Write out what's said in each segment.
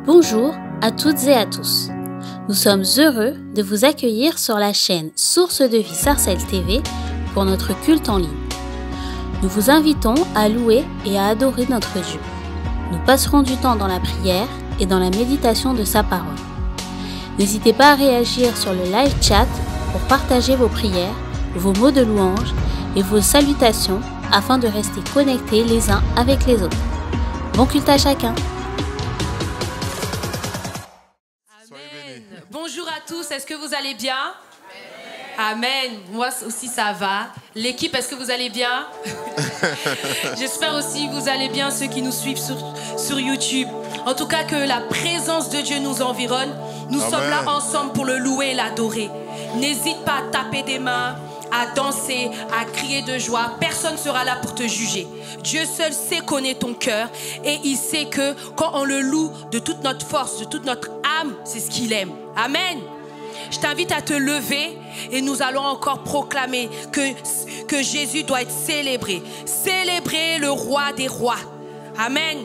Bonjour à toutes et à tous. Nous sommes heureux de vous accueillir sur la chaîne Source de Vie Sarcelles TV pour notre culte en ligne. Nous vous invitons à louer et à adorer notre Dieu. Nous passerons du temps dans la prière et dans la méditation de sa parole. N'hésitez pas à réagir sur le live chat pour partager vos prières, vos mots de louange et vos salutations afin de rester connectés les uns avec les autres. Bon culte à chacun. Amen. Bonjour à tous, est-ce que vous allez bien? Amen. Moi aussi ça va. L'équipe, est-ce que vous allez bien? J'espère aussi que vous allez bien, ceux qui nous suivent sur YouTube. En tout cas, que la présence de Dieu nous environne. Nous sommes là ensemble pour le louer et l'adorer. N'hésite pas à taper des mains, à danser, à crier de joie. Personne ne sera là pour te juger. Dieu seul sait connaître ton cœur et il sait que quand on le loue de toute notre force, de toute notre âme, c'est ce qu'il aime. Amen. Je t'invite à te lever et nous allons encore proclamer que Jésus doit être célébré. Célébrer le roi des rois. Amen.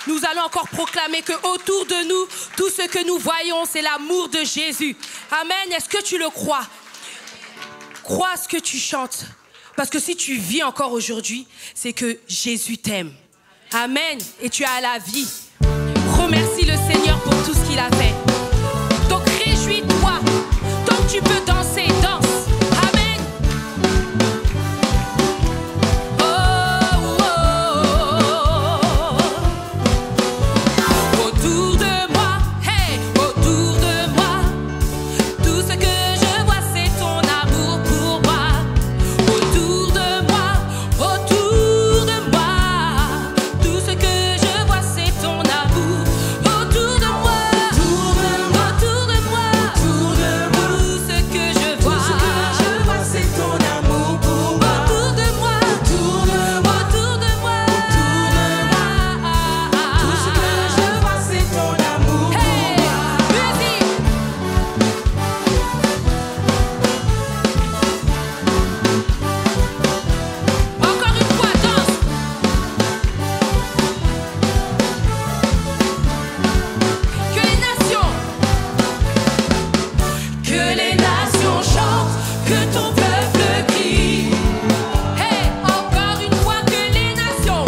nous allons encore proclamer que autour de nous, tout ce que nous voyons, c'est l'amour de Jésus. Amen. Est-ce que tu le crois? Crois ce que tu chantes. Parce que si tu vis encore aujourd'hui, c'est que Jésus t'aime. Amen. Et tu as la vie. Remercie le Seigneur pour tout ce qu'il a fait. Donc réjouis-toi. Tant que tu peux danser, danse. Amen. Oh, oh, oh. Autour de moi, hey, autour de moi, tout ce que je vois, c'est ton amour pour moi. Autour de moi, tout ce que je vois, c'est ton amour. Autour de moi, autour de moi, tout ce que je vois, c'est ton amour pour moi. Autour de moi, autour de moi, tout ce que je vois, c'est ton amour pour moi. Musique. Encore une fois, danse. Que les nations chantent, que ton peuple crie. Hey, encore une fois, que les nations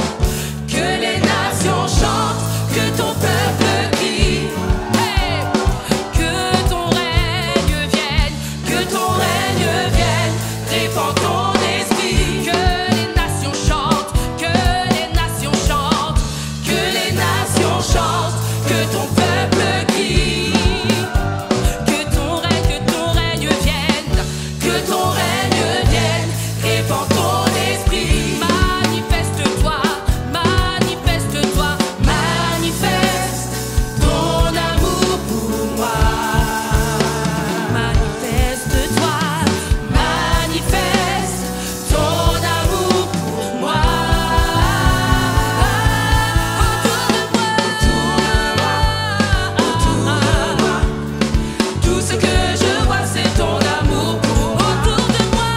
chantent, que ton peuple crie. Hey, que ton règne vienne, répand ton esprit. Que les nations chantent, que les nations chantent, que les nations chantent, que ton peuple crie. Que ton règne vienne, répand ton esprit. Manifeste-toi, manifeste-toi, manifeste ton amour pour moi. Manifeste-toi, manifeste ton amour pour moi. Autour de moi, tout ce que je vois, c'est ton amour pour moi. Autour de moi,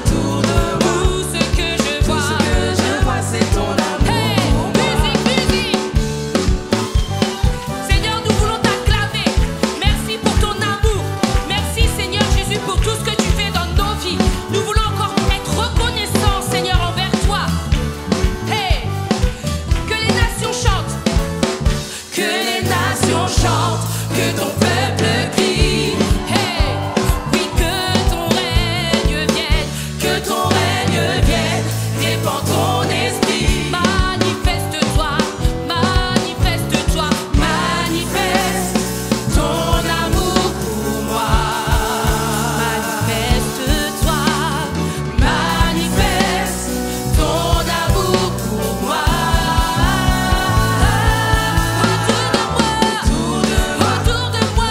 tout ce que je vois, c'est ton amour. Hey, musique. Seigneur, nous voulons t'acclamer. Merci pour ton amour. Merci, Seigneur Jésus, pour tout ce que tu fais dans nos vies. Nous voulons encore être reconnaissants, Seigneur, envers toi. Hey, que les nations chantent. Que les nations chantent, que ton peuple crie. Hey, oui, que ton règne vienne, répand ton esprit. Manifeste-toi, manifeste-toi, manifeste ton amour pour moi. Manifeste-toi, manifeste ton amour pour moi. Autour de moi,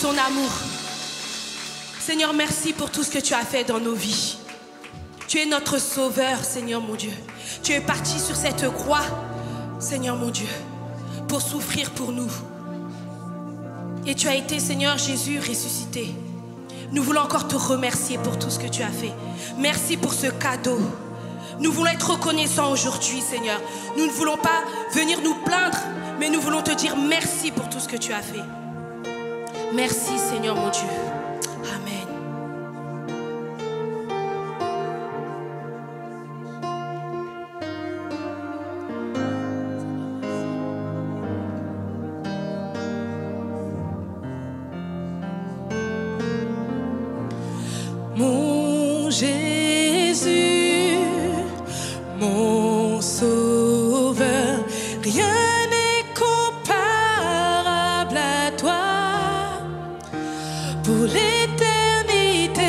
ton amour. Seigneur, merci pour tout ce que tu as fait dans nos vies. Tu es notre sauveur, Seigneur mon Dieu. Tu es parti sur cette croix, Seigneur mon Dieu, pour souffrir pour nous. Et tu as été, Seigneur Jésus, ressuscité. Nous voulons encore te remercier pour tout ce que tu as fait. Merci pour ce cadeau. Nous voulons être reconnaissants aujourd'hui, Seigneur. Nous ne voulons pas venir nous plaindre, mais nous voulons te dire merci pour tout ce que tu as fait. Merci, Seigneur mon Dieu. Amen. Mon Jésus, mon Sauveur, rien n'est comparable à toi. Pour l'éternité,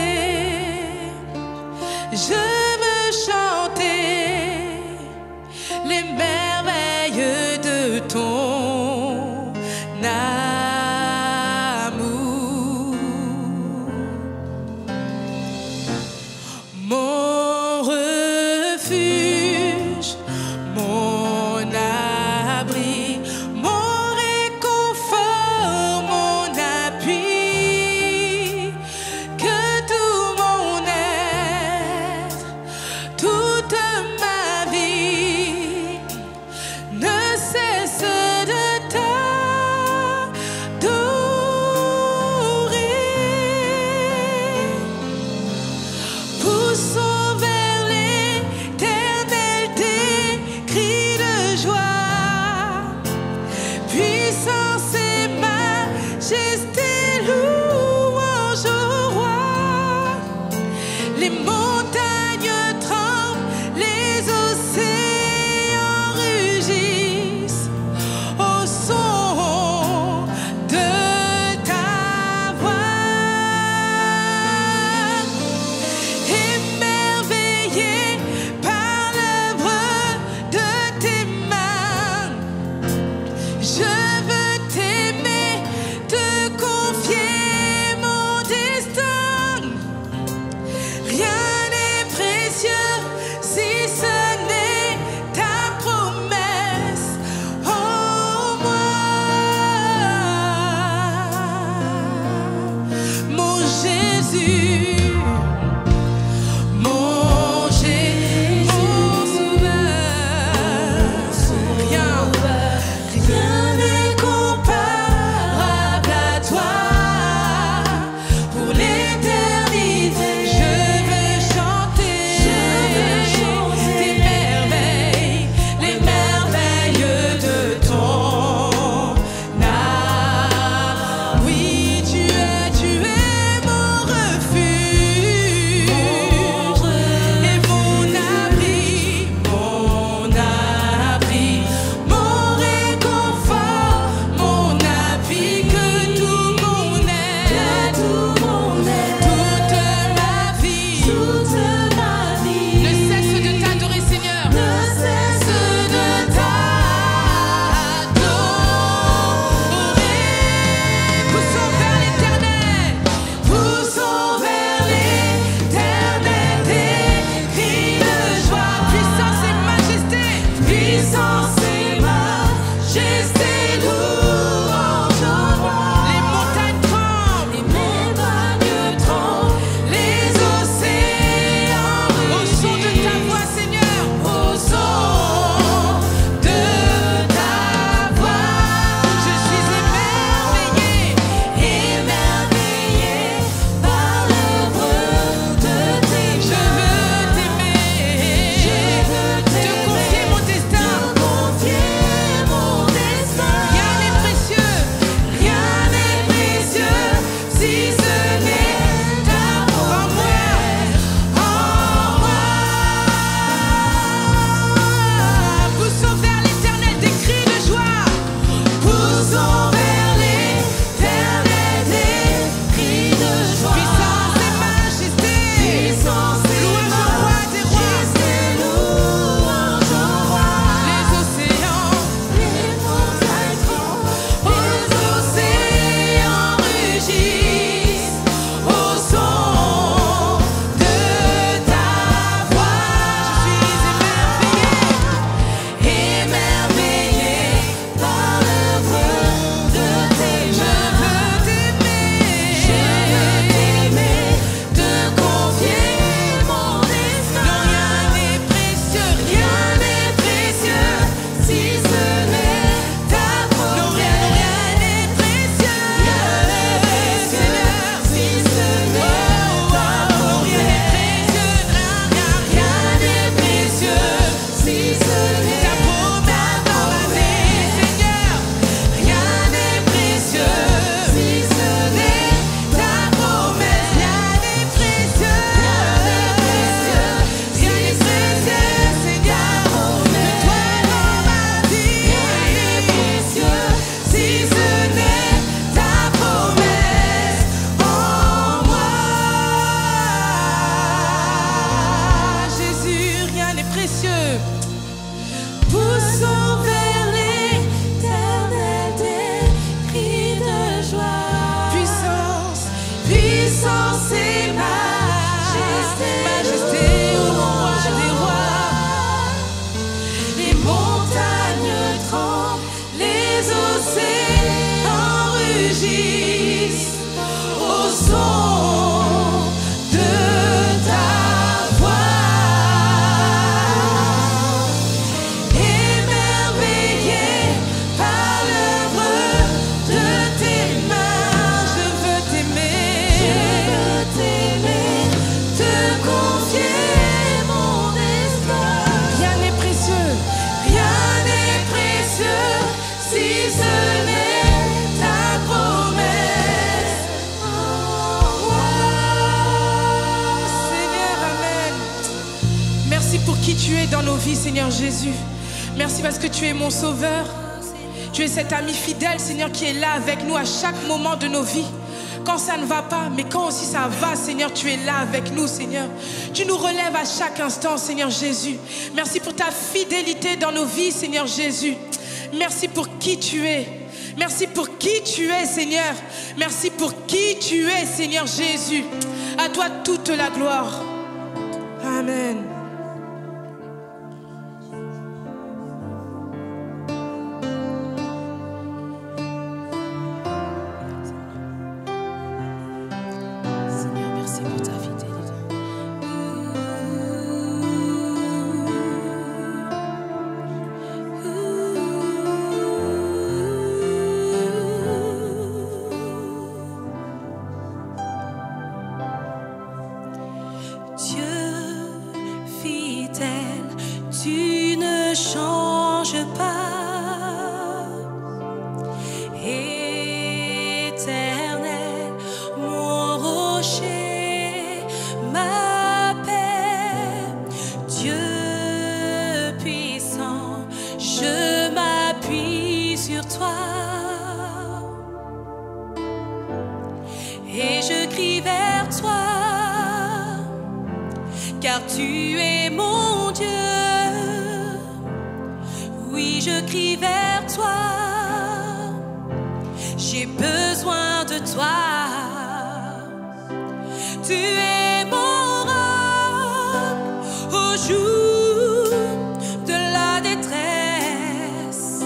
je veux chanter les merveilles de ton amour. Mon refuge, mon abri, mon réconfort, mon appui, que tout mon être, toute ma vie tu es dans nos vies, Seigneur Jésus. Merci parce que tu es mon sauveur. Tu es cet ami fidèle, Seigneur, qui est là avec nous à chaque moment de nos vies. Quand ça ne va pas, mais quand aussi ça va, Seigneur, tu es là avec nous, Seigneur. Tu nous relèves à chaque instant, Seigneur Jésus. Merci pour ta fidélité dans nos vies, Seigneur Jésus. Merci pour qui tu es. Merci pour qui tu es, Seigneur. Merci pour qui tu es, Seigneur Jésus. À toi toute la gloire. Amen. Seigneur, merci pour ta fidélité. Dieu fidèle, tu ne changes pas. Éternel, mon rocher, ma paix. Dieu puissant, je m'appuie sur toi. Et je crie vers toi, car tu es mon Dieu. Oui, je crie vers toi, j'ai besoin de toi. Tu es mon roc au jour de la détresse.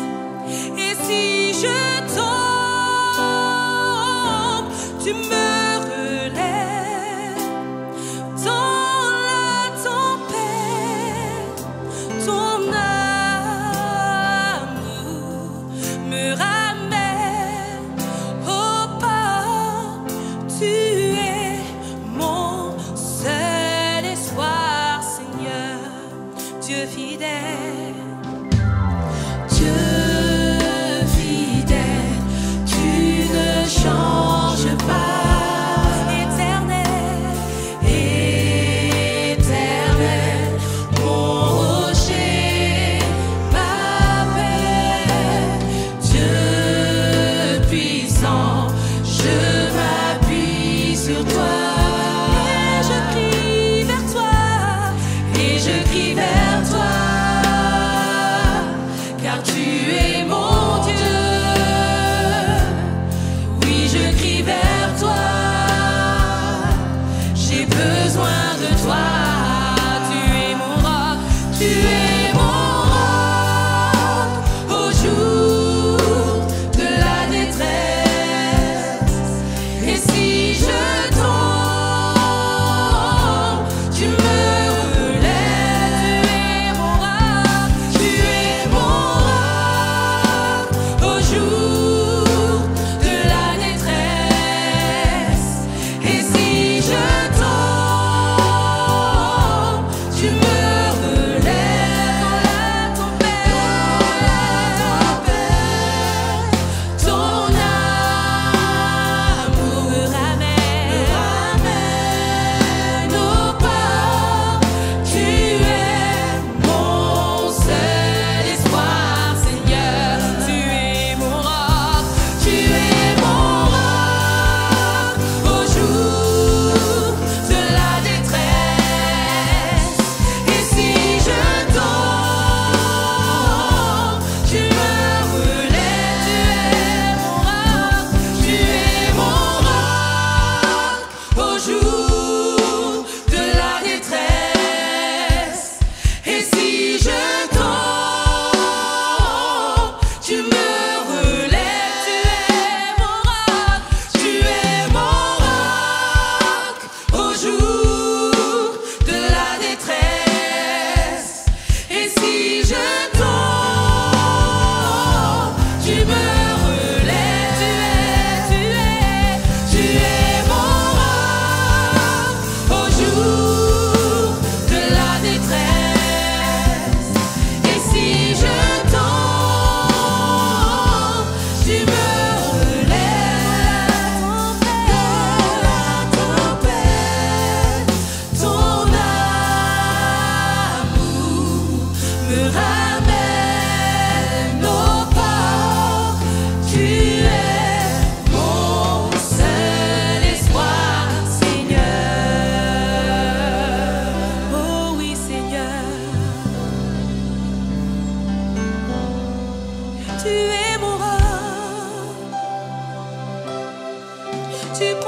Et si je tombe, tu me relèves. Dans la tempête, ton amour me ramène au port. Tu es mon seul espoir, Seigneur, Dieu fidèle. Dieu fidèle, tu ne changes pas. Tu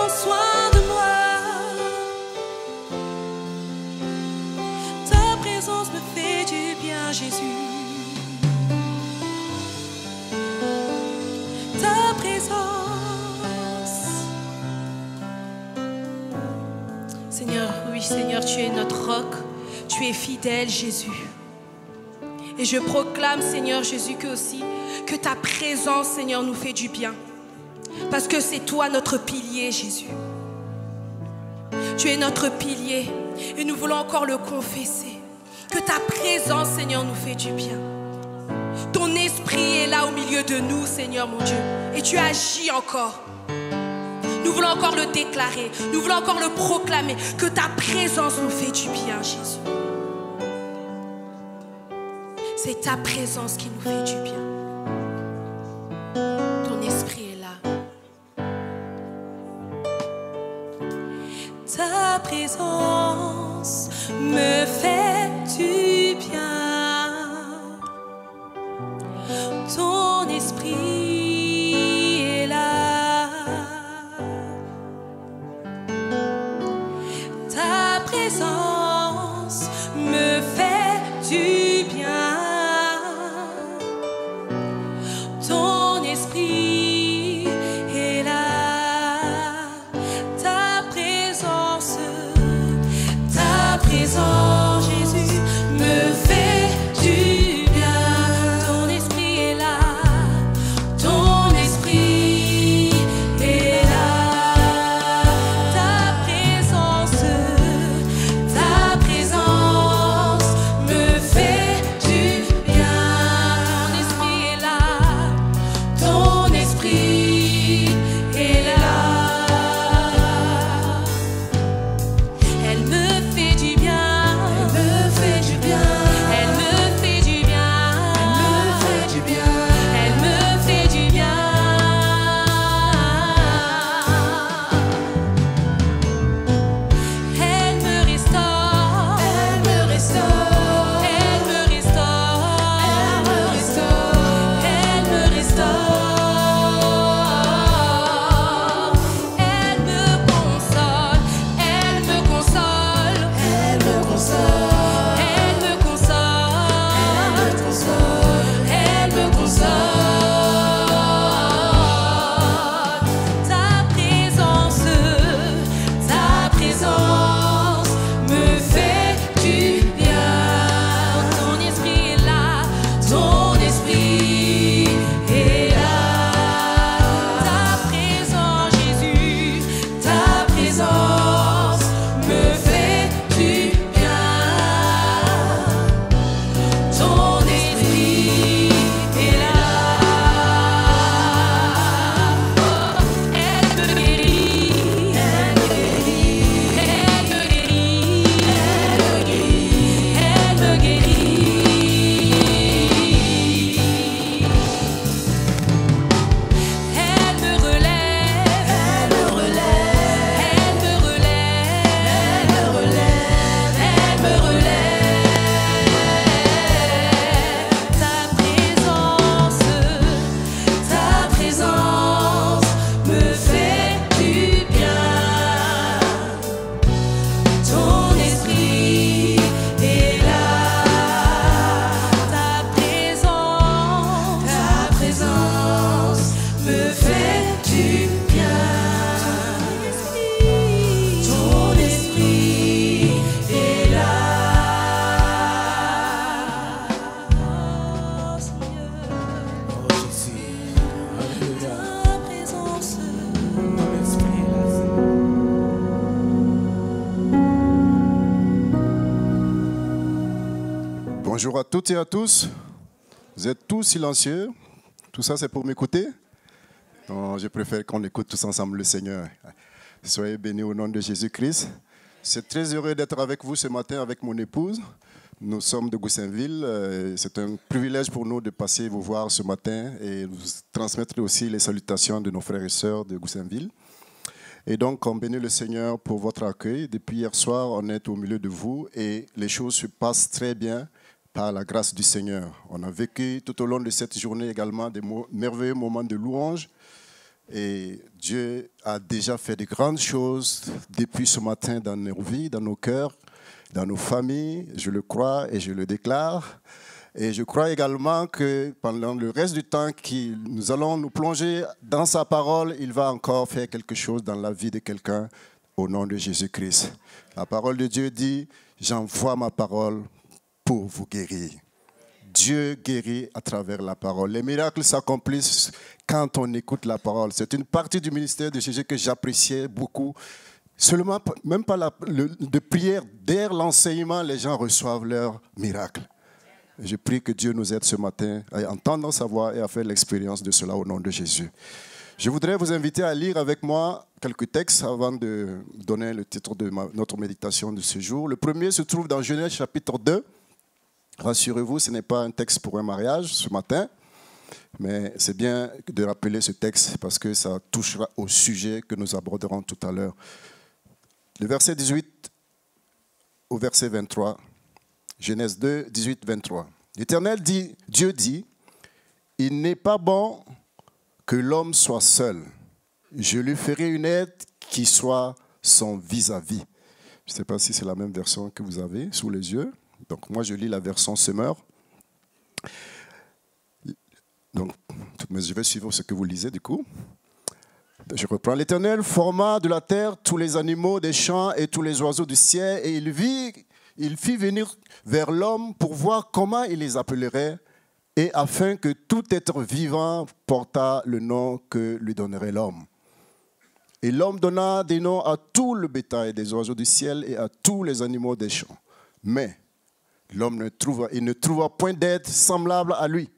prends soin de moi. Ta présence me fait du bien, Jésus. Ta présence. Seigneur, oui Seigneur, tu es notre roc, tu es fidèle Jésus. Et je proclame Seigneur Jésus que ta présence Seigneur nous fait du bien. Parce que c'est toi notre pilier Jésus. Tu es notre pilier et nous voulons encore le confesser. Que ta présence Seigneur nous fait du bien. Ton esprit est là au milieu de nous Seigneur mon Dieu. Et tu agis encore. Nous voulons encore le déclarer, nous voulons encore le proclamer, que ta présence nous fait du bien, Jésus. C'est ta présence qui nous fait du bien. Ton esprit est là. Ta présence me fait du bien. Ton esprit est là. Ta présence me fait du bien. Ton esprit est là. Ta présence, Jésus, me fait du bien. Ton esprit est là. Ton esprit est là. Ta présence me fait du bien. Ton esprit est là. Ton esprit est là. Elle me fait du bien. Elle me fait du bien. Elle me fait du bien. Elle me fait du bien. Elle me fait du bien. Elle me restaure. Elle me restaure. Elle me restaure. Elle me restaure. Elle me console. Elle me console. Elle me console. Elle me console. Elle me console. Ta présence me fait du bien. Ton esprit est là. Ton esprit est là. Ta présence, Jésus, ta présence me fait du bien. Ton esprit est là. Elle me guérit. Elle me guérit. Elle me guérit. Elle me guérit. Elle me relève. Elle me relève. Elle me relève. Elle me relève. Ta présence me fait du bien. Ton esprit est là. Ta présence me fait du bien. Ton esprit est là. Oh, Seigneur. Ta présence. Bonjour à toutes et à tous. Vous êtes tous silencieux. Tout ça, c'est pour m'écouter. Non, je préfère qu'on écoute tous ensemble le Seigneur. Soyez bénis au nom de Jésus-Christ. C'est très heureux d'être avec vous ce matin avec mon épouse. Nous sommes de Goussainville. C'est un privilège pour nous de passer vous voir ce matin et vous transmettre aussi les salutations de nos frères et sœurs de Goussainville. Et donc, on bénit le Seigneur pour votre accueil. Depuis hier soir, on est au milieu de vous et les choses se passent très bien par la grâce du Seigneur. On a vécu tout au long de cette journée également des merveilleux moments de louange. Et Dieu a déjà fait de grandes choses depuis ce matin dans nos vies, dans nos cœurs, dans nos familles. Je le crois et je le déclare. Et je crois également que pendant le reste du temps que nous allons nous plonger dans sa parole, il va encore faire quelque chose dans la vie de quelqu'un au nom de Jésus-Christ. La parole de Dieu dit, j'envoie ma parole pour vous guérir. Dieu guérit à travers la parole. Les miracles s'accomplissent quand on écoute la parole. C'est une partie du ministère de Jésus que j'appréciais beaucoup. Seulement, même pas de prière, dès l'enseignement, les gens reçoivent leur miracle. Je prie que Dieu nous aide ce matin à entendre sa voix et à faire l'expérience de cela au nom de Jésus. Je voudrais vous inviter à lire avec moi quelques textes avant de donner le titre de notre méditation de ce jour. Le premier se trouve dans Genèse chapitre 2. Rassurez-vous, ce n'est pas un texte pour un mariage ce matin, mais c'est bien de rappeler ce texte parce que ça touchera au sujet que nous aborderons tout à l'heure. Le verset 18 au verset 23. Genèse 2, 18, 23. L'Éternel dit, Dieu dit, « Il n'est pas bon que l'homme soit seul. Je lui ferai une aide qui soit son vis-à-vis. » Je ne sais pas si c'est la même version que vous avez sous les yeux. Donc moi, je lis la version Semeur. Donc, mais je vais suivre ce que vous lisez du coup. Je reprends. L'Éternel forma de la terre tous les animaux des champs et tous les oiseaux du ciel, et il fit venir vers l'homme pour voir comment il les appellerait, et afin que tout être vivant portât le nom que lui donnerait l'homme. Et l'homme donna des noms à tout le bétail des oiseaux du ciel et à tous les animaux des champs. Mais l'homme ne trouva point d'aide semblable à lui.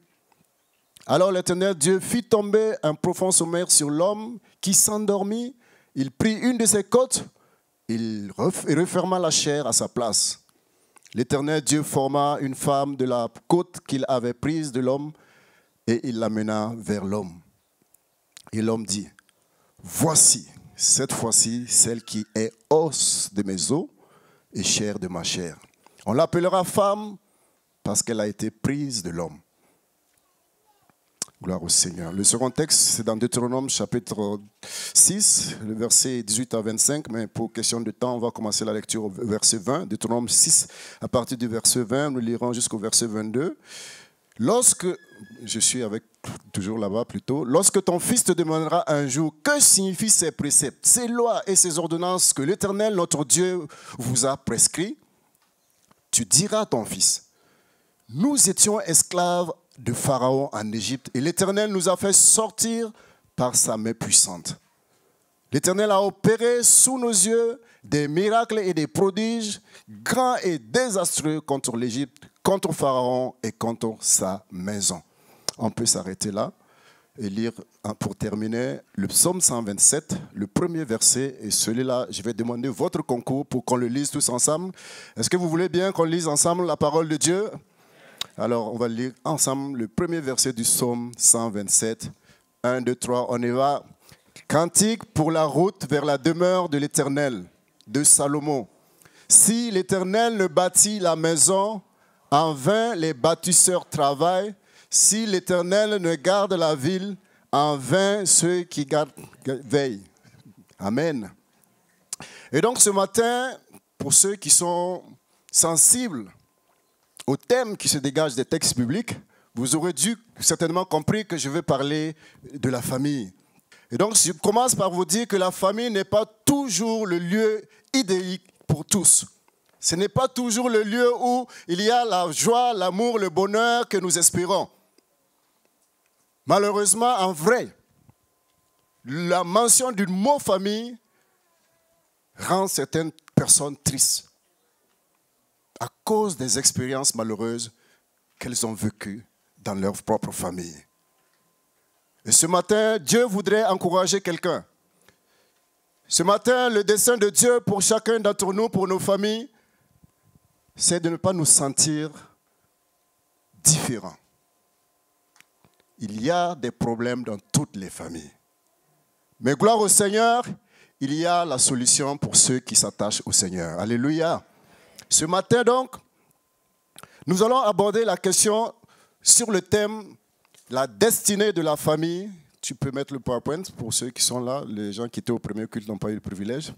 Alors l'Éternel Dieu fit tomber un profond sommeil sur l'homme qui s'endormit. Il prit une de ses côtes, il referma la chair à sa place. L'Éternel Dieu forma une femme de la côte qu'il avait prise de l'homme et il l'amena vers l'homme. Et l'homme dit, voici, cette fois-ci, celle qui est os de mes os et chair de ma chair. On l'appellera femme parce qu'elle a été prise de l'homme. Gloire au Seigneur. Le second texte, c'est dans Deutéronome chapitre 6, le verset 18 à 25, mais pour question de temps, on va commencer la lecture au verset 20. Deutéronome 6, à partir du verset 20, nous lirons jusqu'au verset 22. Lorsque, je suis toujours là-bas plutôt, lorsque ton fils te demandera un jour, que signifient ces préceptes, ces lois et ces ordonnances que l'Éternel, notre Dieu, vous a prescrits, tu diras à ton fils, nous étions esclaves de Pharaon en Égypte, et l'Éternel nous a fait sortir par sa main puissante. L'Éternel a opéré sous nos yeux des miracles et des prodiges grands et désastreux contre l'Égypte, contre Pharaon et contre sa maison. On peut s'arrêter là et lire pour terminer le psaume 127, le premier verset, et celui-là, je vais demander votre concours pour qu'on le lise tous ensemble. Est-ce que vous voulez bien qu'on lise ensemble la parole de Dieu ? Alors, on va lire ensemble le premier verset du psaume 127. 1, 2, 3, on y va. Cantique pour la route vers la demeure de l'Éternel, de Salomon. Si l'Éternel ne bâtit la maison, en vain les bâtisseurs travaillent. Si l'Éternel ne garde la ville, en vain ceux qui veillent. Amen. Et donc ce matin, pour ceux qui sont sensibles au thème qui se dégage des textes bibliques, vous aurez certainement compris que je vais parler de la famille. Et donc, je commence par vous dire que la famille n'est pas toujours le lieu idéal pour tous. Ce n'est pas toujours le lieu où il y a la joie, l'amour, le bonheur que nous espérons. Malheureusement, en vrai, la mention du mot famille rend certaines personnes tristes à cause des expériences malheureuses qu'elles ont vécues dans leur propre famille. Et ce matin, Dieu voudrait encourager quelqu'un. Ce matin, le dessein de Dieu pour chacun d'entre nous, pour nos familles, c'est de ne pas nous sentir différents. Il y a des problèmes dans toutes les familles. Mais gloire au Seigneur, il y a la solution pour ceux qui s'attachent au Seigneur. Alléluia. Ce matin donc, nous allons aborder la question sur le thème « La destinée de la famille » Tu peux mettre le PowerPoint pour ceux qui sont là. Les gens qui étaient au premier culte n'ont pas eu le privilège.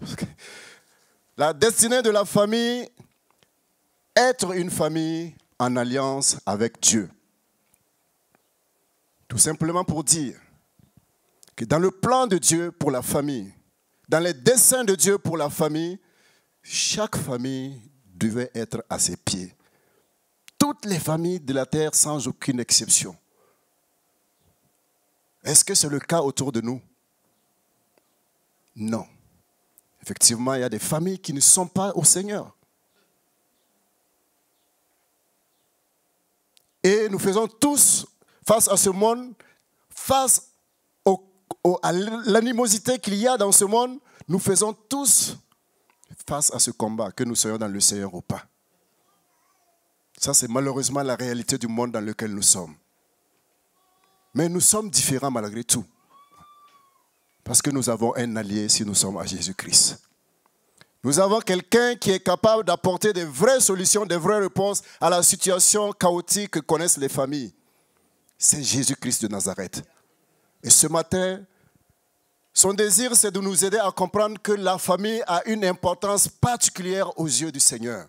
La destinée de la famille, être une famille en alliance avec Dieu. Tout simplement pour dire que dans le plan de Dieu pour la famille, dans les desseins de Dieu pour la famille, chaque famille devait être à ses pieds. Toutes les familles de la terre sans aucune exception. Est-ce que c'est le cas autour de nous? Non. Effectivement, il y a des familles qui ne sont pas au Seigneur. Et nous faisons tous, face à ce monde, face à l'animosité qu'il y a dans ce monde, nous faisons tous face à ce combat, que nous soyons dans le Seigneur ou pas. Ça, c'est malheureusement la réalité du monde dans lequel nous sommes. Mais nous sommes différents malgré tout. Parce que nous avons un allié si nous sommes à Jésus-Christ. Nous avons quelqu'un qui est capable d'apporter des vraies solutions, des vraies réponses à la situation chaotique que connaissent les familles. C'est Jésus-Christ de Nazareth. Et ce matin, son désir, c'est de nous aider à comprendre que la famille a une importance particulière aux yeux du Seigneur.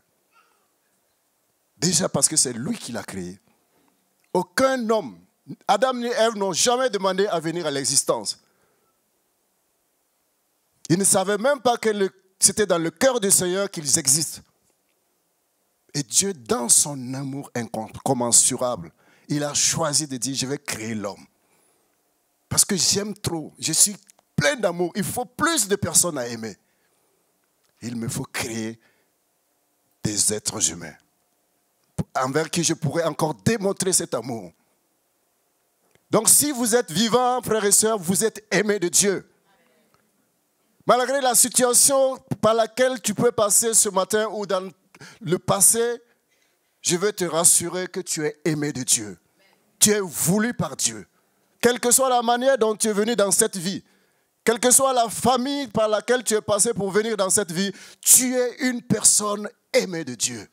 Déjà parce que c'est lui qui l'a créé. Aucun homme, Adam ni Ève, n'ont jamais demandé à venir à l'existence. Ils ne savaient même pas que c'était dans le cœur du Seigneur qu'ils existent. Et Dieu, dans son amour incommensurable, il a choisi de dire, je vais créer l'homme. Parce que j'aime trop, je suis plein d'amour, il faut plus de personnes à aimer. Il me faut créer des êtres humains envers qui je pourrais encore démontrer cet amour. Donc si vous êtes vivants, frères et sœurs, vous êtes aimés de Dieu. Malgré la situation par laquelle tu peux passer ce matin ou dans le passé, je veux te rassurer que tu es aimé de Dieu. Tu es voulu par Dieu. Quelle que soit la manière dont tu es venu dans cette vie, quelle que soit la famille par laquelle tu es passé pour venir dans cette vie, tu es une personne aimée de Dieu.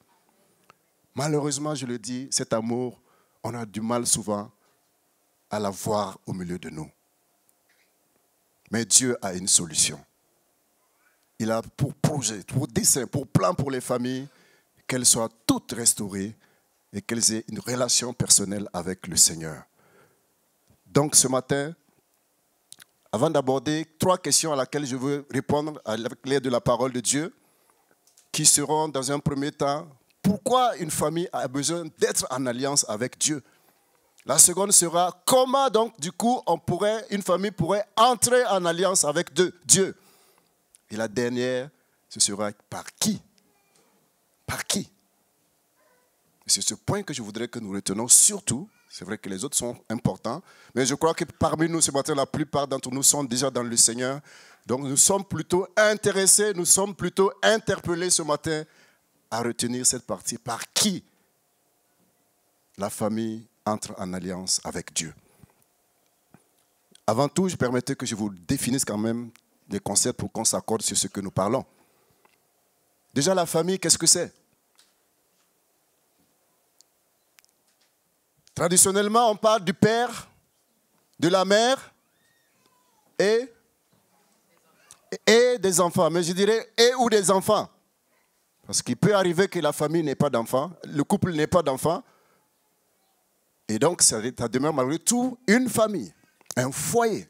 Malheureusement, je le dis, cet amour, on a du mal souvent à la voir au milieu de nous. Mais Dieu a une solution. Il a pour projet, pour dessein, pour plan pour les familles, qu'elles soient toutes restaurées et qu'elles aient une relation personnelle avec le Seigneur. Donc ce matin, avant d'aborder 3 questions à laquelle je veux répondre avec l'aide de la parole de Dieu, qui seront dans un premier temps, pourquoi une famille a besoin d'être en alliance avec Dieu? La seconde sera, comment donc du coup une famille pourrait entrer en alliance avec Dieu? Et la dernière, ce sera par qui? Par qui? C'est ce point que je voudrais que nous retenons surtout. C'est vrai que les autres sont importants, mais je crois que parmi nous ce matin, la plupart d'entre nous sont déjà dans le Seigneur. Donc nous sommes plutôt intéressés, nous sommes plutôt interpellés ce matin à retenir cette partie. Par qui la famille entre en alliance avec Dieu? Avant tout, je permettais que je vous définisse quand même des concepts pour qu'on s'accorde sur ce que nous parlons. Déjà, la famille, qu'est-ce que c'est? Traditionnellement, on parle du père, de la mère et des enfants. Mais je dirais et ou des enfants. Parce qu'il peut arriver que la famille n'ait pas d'enfants, le couple n'ait pas d'enfants. Et donc, ça demeure malgré tout une famille, un foyer.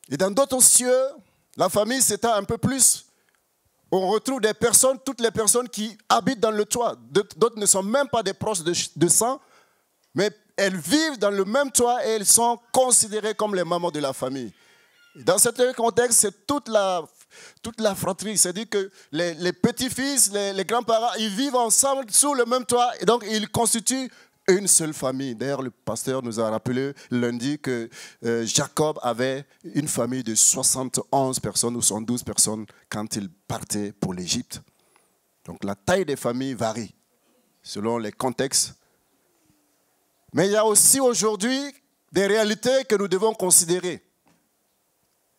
Et dans d'autres cieux, la famille s'étend un peu plus. On retrouve des personnes, toutes les personnes qui habitent dans le toit. D'autres ne sont même pas des proches de sang, mais elles vivent dans le même toit et elles sont considérées comme les mamans de la famille. Dans ce contexte, c'est toute la fratrie. C'est-à-dire que les petits-fils, les grands-parents, ils vivent ensemble sous le même toit et donc ils constituent une seule famille. D'ailleurs, le pasteur nous a rappelé lundi que Jacob avait une famille de 71 personnes ou 112 personnes quand il partait pour l'Égypte. Donc la taille des familles varie selon les contextes. Mais il y a aussi aujourd'hui des réalités que nous devons considérer.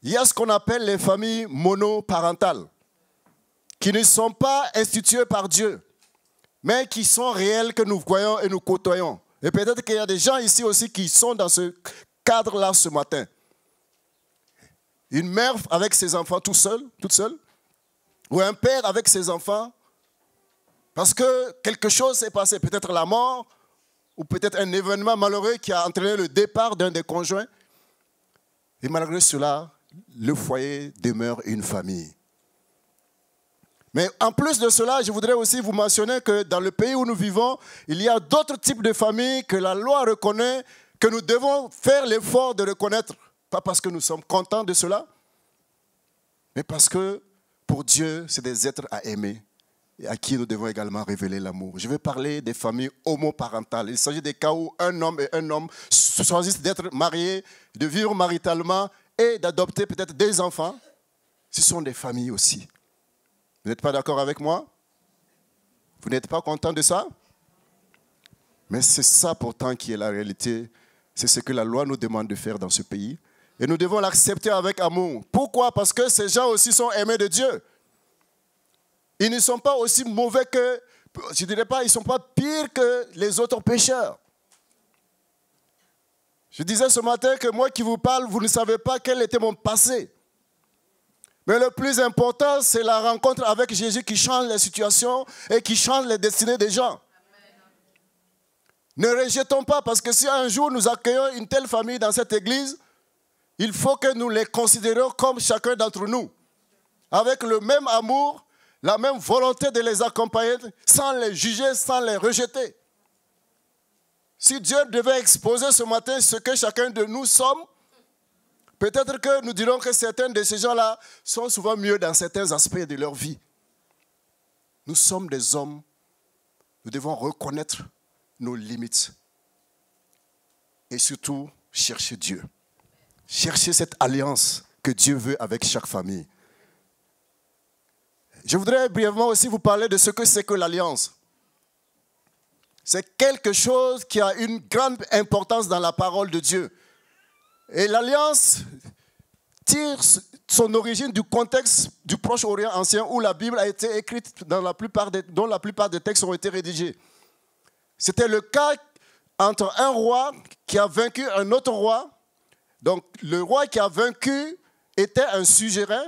Il y a ce qu'on appelle les familles monoparentales, qui ne sont pas instituées par Dieu, mais qui sont réelles, que nous voyons et nous côtoyons Et peut-être qu'il y a des gens ici aussi qui sont dans ce cadre-là ce matin. Une mère avec ses enfants toute seule, ou un père avec ses enfants, parce que quelque chose s'est passé, peut-être la mort, ou peut-être un événement malheureux qui a entraîné le départ d'un des conjoints. Et malgré cela, le foyer demeure une famille. Mais en plus de cela, je voudrais aussi vous mentionner que dans le pays où nous vivons, il y a d'autres types de familles que la loi reconnaît, que nous devons faire l'effort de reconnaître. Pas parce que nous sommes contents de cela, mais parce que pour Dieu, c'est des êtres à aimer et à qui nous devons également révéler l'amour. Je vais parler des familles homoparentales. Il s'agit des cas où un homme et un homme choisissent d'être mariés, de vivre maritalement et d'adopter peut-être des enfants. Ce sont des familles aussi. Vous n'êtes pas d'accord avec moi? Vous n'êtes pas content de ça? Mais c'est ça pourtant qui est la réalité. C'est ce que la loi nous demande de faire dans ce pays. Et nous devons l'accepter avec amour. Pourquoi? Parce que ces gens aussi sont aimés de Dieu. Ils ne sont pas aussi mauvais que, je ne dirais pas, ils ne sont pas pires que les autres pécheurs. Je disais ce matin que moi qui vous parle, vous ne savez pas quel était mon passé. Mais le plus important, c'est la rencontre avec Jésus qui change les situations et qui change les destinées des gens. Ne rejetons pas, parce que si un jour nous accueillons une telle famille dans cette église, il faut que nous les considérions comme chacun d'entre nous, avec le même amour, la même volonté de les accompagner, sans les juger, sans les rejeter. Si Dieu devait exposer ce matin ce que chacun de nous sommes, peut-être que nous dirons que certains de ces gens-là sont souvent mieux dans certains aspects de leur vie. Nous sommes des hommes, nous devons reconnaître nos limites et surtout chercher Dieu. Chercher cette alliance que Dieu veut avec chaque famille. Je voudrais brièvement aussi vous parler de ce que c'est que l'alliance. C'est quelque chose qui a une grande importance dans la parole de Dieu. Et l'alliance tire son origine du contexte du Proche-Orient ancien où la Bible a été écrite, dont la plupart des textes ont été rédigés. C'était le cas entre un roi qui a vaincu un autre roi. Donc le roi qui a vaincu était un suzerain,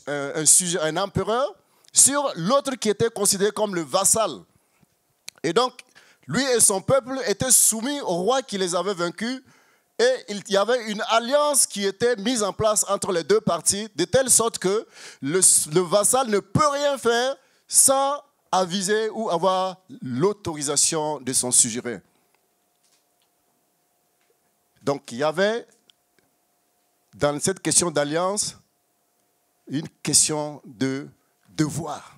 un empereur, sur l'autre qui était considéré comme le vassal. Et donc, lui et son peuple étaient soumis au roi qui les avait vaincus. Et il y avait une alliance qui était mise en place entre les deux parties, de telle sorte que le vassal ne peut rien faire sans aviser ou avoir l'autorisation de son suzerain. Donc, il y avait, dans cette question d'alliance, une question de devoir.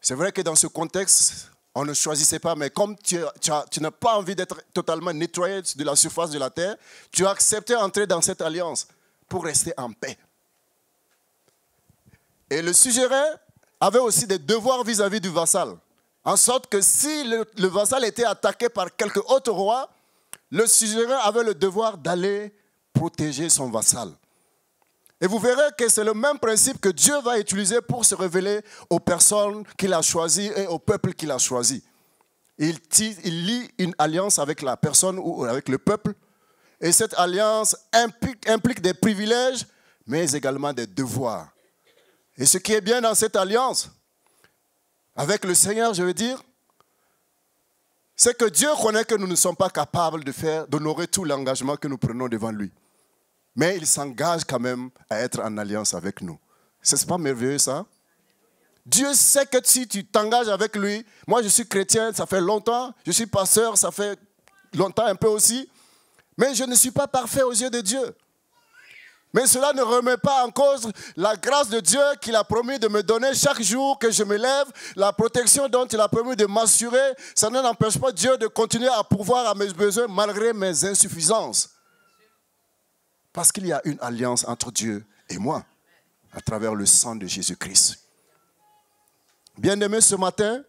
C'est vrai que dans ce contexte, on ne choisissait pas, mais comme tu n'as pas envie d'être totalement nettoyé de la surface de la terre, tu as accepté d'entrer dans cette alliance pour rester en paix. Et le suzerain avait aussi des devoirs vis-à-vis du vassal, en sorte que si le vassal était attaqué par quelque autre roi, le suzerain avait le devoir d'aller protéger son vassal. Et vous verrez que c'est le même principe que Dieu va utiliser pour se révéler aux personnes qu'il a choisies et au peuple qu'il a choisi. Il lie une alliance avec la personne ou avec le peuple. Et cette alliance implique des privilèges, mais également des devoirs. Et ce qui est bien dans cette alliance, avec le Seigneur, je veux dire, c'est que Dieu connaît que nous ne sommes pas capables d'honorer tout l'engagement que nous prenons devant lui. Mais il s'engage quand même à être en alliance avec nous. C'est pas merveilleux ça? Dieu sait que si tu t'engages avec lui, moi je suis chrétien, ça fait longtemps, je suis pasteur, ça fait longtemps un peu aussi, mais je ne suis pas parfait aux yeux de Dieu. Mais cela ne remet pas en cause la grâce de Dieu qu'il a promis de me donner chaque jour que je me lève, la protection dont il a promis de m'assurer. Ça ne n'empêche pas Dieu de continuer à pourvoir à mes besoins malgré mes insuffisances. Parce qu'il y a une alliance entre Dieu et moi, à travers le sang de Jésus-Christ. Bien-aimés, ce matin,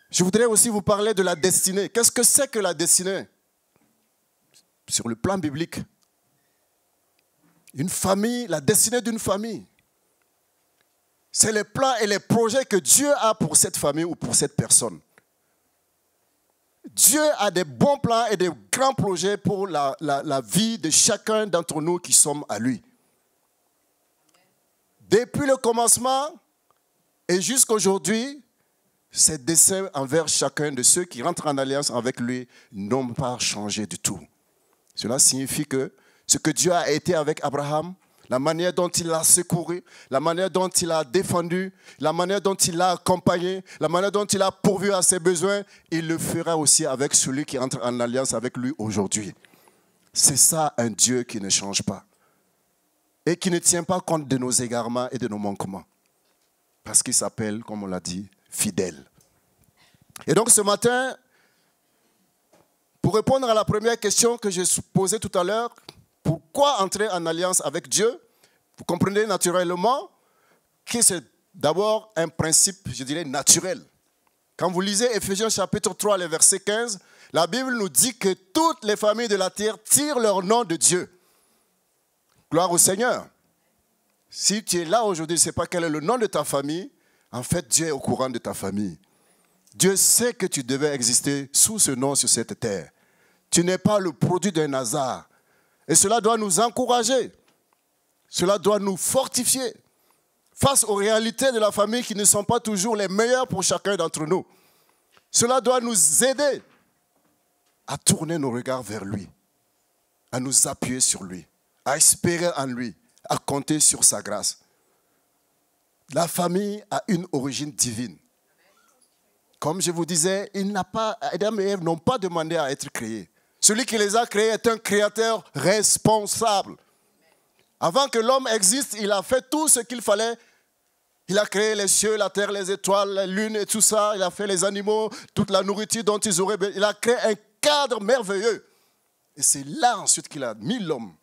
je voudrais aussi vous parler de la destinée. Qu'est-ce que c'est que la destinée? Sur le plan biblique, une famille, la destinée d'une famille, c'est les plans et les projets que Dieu a pour cette famille ou pour cette personne. Dieu a des bons plans et des grands projets pour la vie de chacun d'entre nous qui sommes à lui. Depuis le commencement et jusqu'à aujourd'hui, ses desseins envers chacun de ceux qui rentrent en alliance avec lui n'ont pas changé du tout. Cela signifie que ce que Dieu a été avec Abraham, la manière dont il l'a secouru, la manière dont il l'a défendu, la manière dont il l'a accompagné, la manière dont il a pourvu à ses besoins, il le fera aussi avec celui qui entre en alliance avec lui aujourd'hui. C'est ça un Dieu qui ne change pas et qui ne tient pas compte de nos égarements et de nos manquements. Parce qu'il s'appelle, comme on l'a dit, fidèle. Et donc ce matin, pour répondre à la première question que j'ai posée tout à l'heure, pourquoi entrer en alliance avec Dieu? Vous comprenez naturellement que c'est d'abord un principe, je dirais, naturel. Quand vous lisez Éphésiens chapitre 3, le verset 15, la Bible nous dit que toutes les familles de la terre tirent leur nom de Dieu. Gloire au Seigneur. Si tu es là aujourd'hui, tu ne sais pas quel est le nom de ta famille, en fait, Dieu est au courant de ta famille. Dieu sait que tu devais exister sous ce nom sur cette terre. Tu n'es pas le produit d'un hasard. Et cela doit nous encourager. Cela doit nous fortifier face aux réalités de la famille qui ne sont pas toujours les meilleures pour chacun d'entre nous. Cela doit nous aider à tourner nos regards vers lui, à nous appuyer sur lui, à espérer en lui, à compter sur sa grâce. La famille a une origine divine. Comme je vous disais, Adam et Ève n'ont pas demandé à être créés. Celui qui les a créés est un créateur responsable. Avant que l'homme existe, il a fait tout ce qu'il fallait. Il a créé les cieux, la terre, les étoiles, la lune et tout ça. Il a fait les animaux, toute la nourriture dont ils auraient besoin. Il a créé un cadre merveilleux. Et c'est là ensuite qu'il a mis l'homme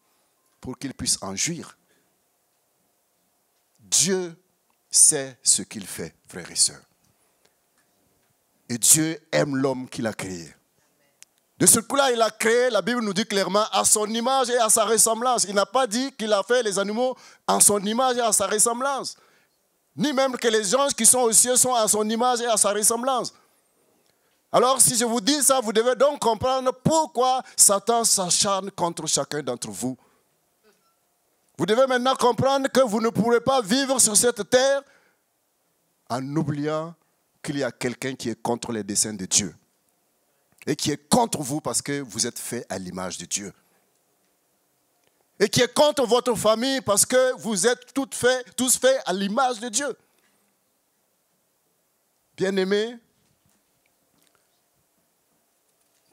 pour qu'il puisse en jouir. Dieu sait ce qu'il fait, frères et sœurs. Et Dieu aime l'homme qu'il a créé. De ce coup-là, il a créé, la Bible nous dit clairement, à son image et à sa ressemblance. Il n'a pas dit qu'il a fait les animaux en son image et à sa ressemblance. Ni même que les anges qui sont aux cieux sont à son image et à sa ressemblance. Alors, si je vous dis ça, vous devez donc comprendre pourquoi Satan s'acharne contre chacun d'entre vous. Vous devez maintenant comprendre que vous ne pourrez pas vivre sur cette terre en oubliant qu'il y a quelqu'un qui est contre les desseins de Dieu. Et qui est contre vous parce que vous êtes fait à l'image de Dieu. Et qui est contre votre famille parce que vous êtes tous faits à l'image de Dieu. Bien-aimés,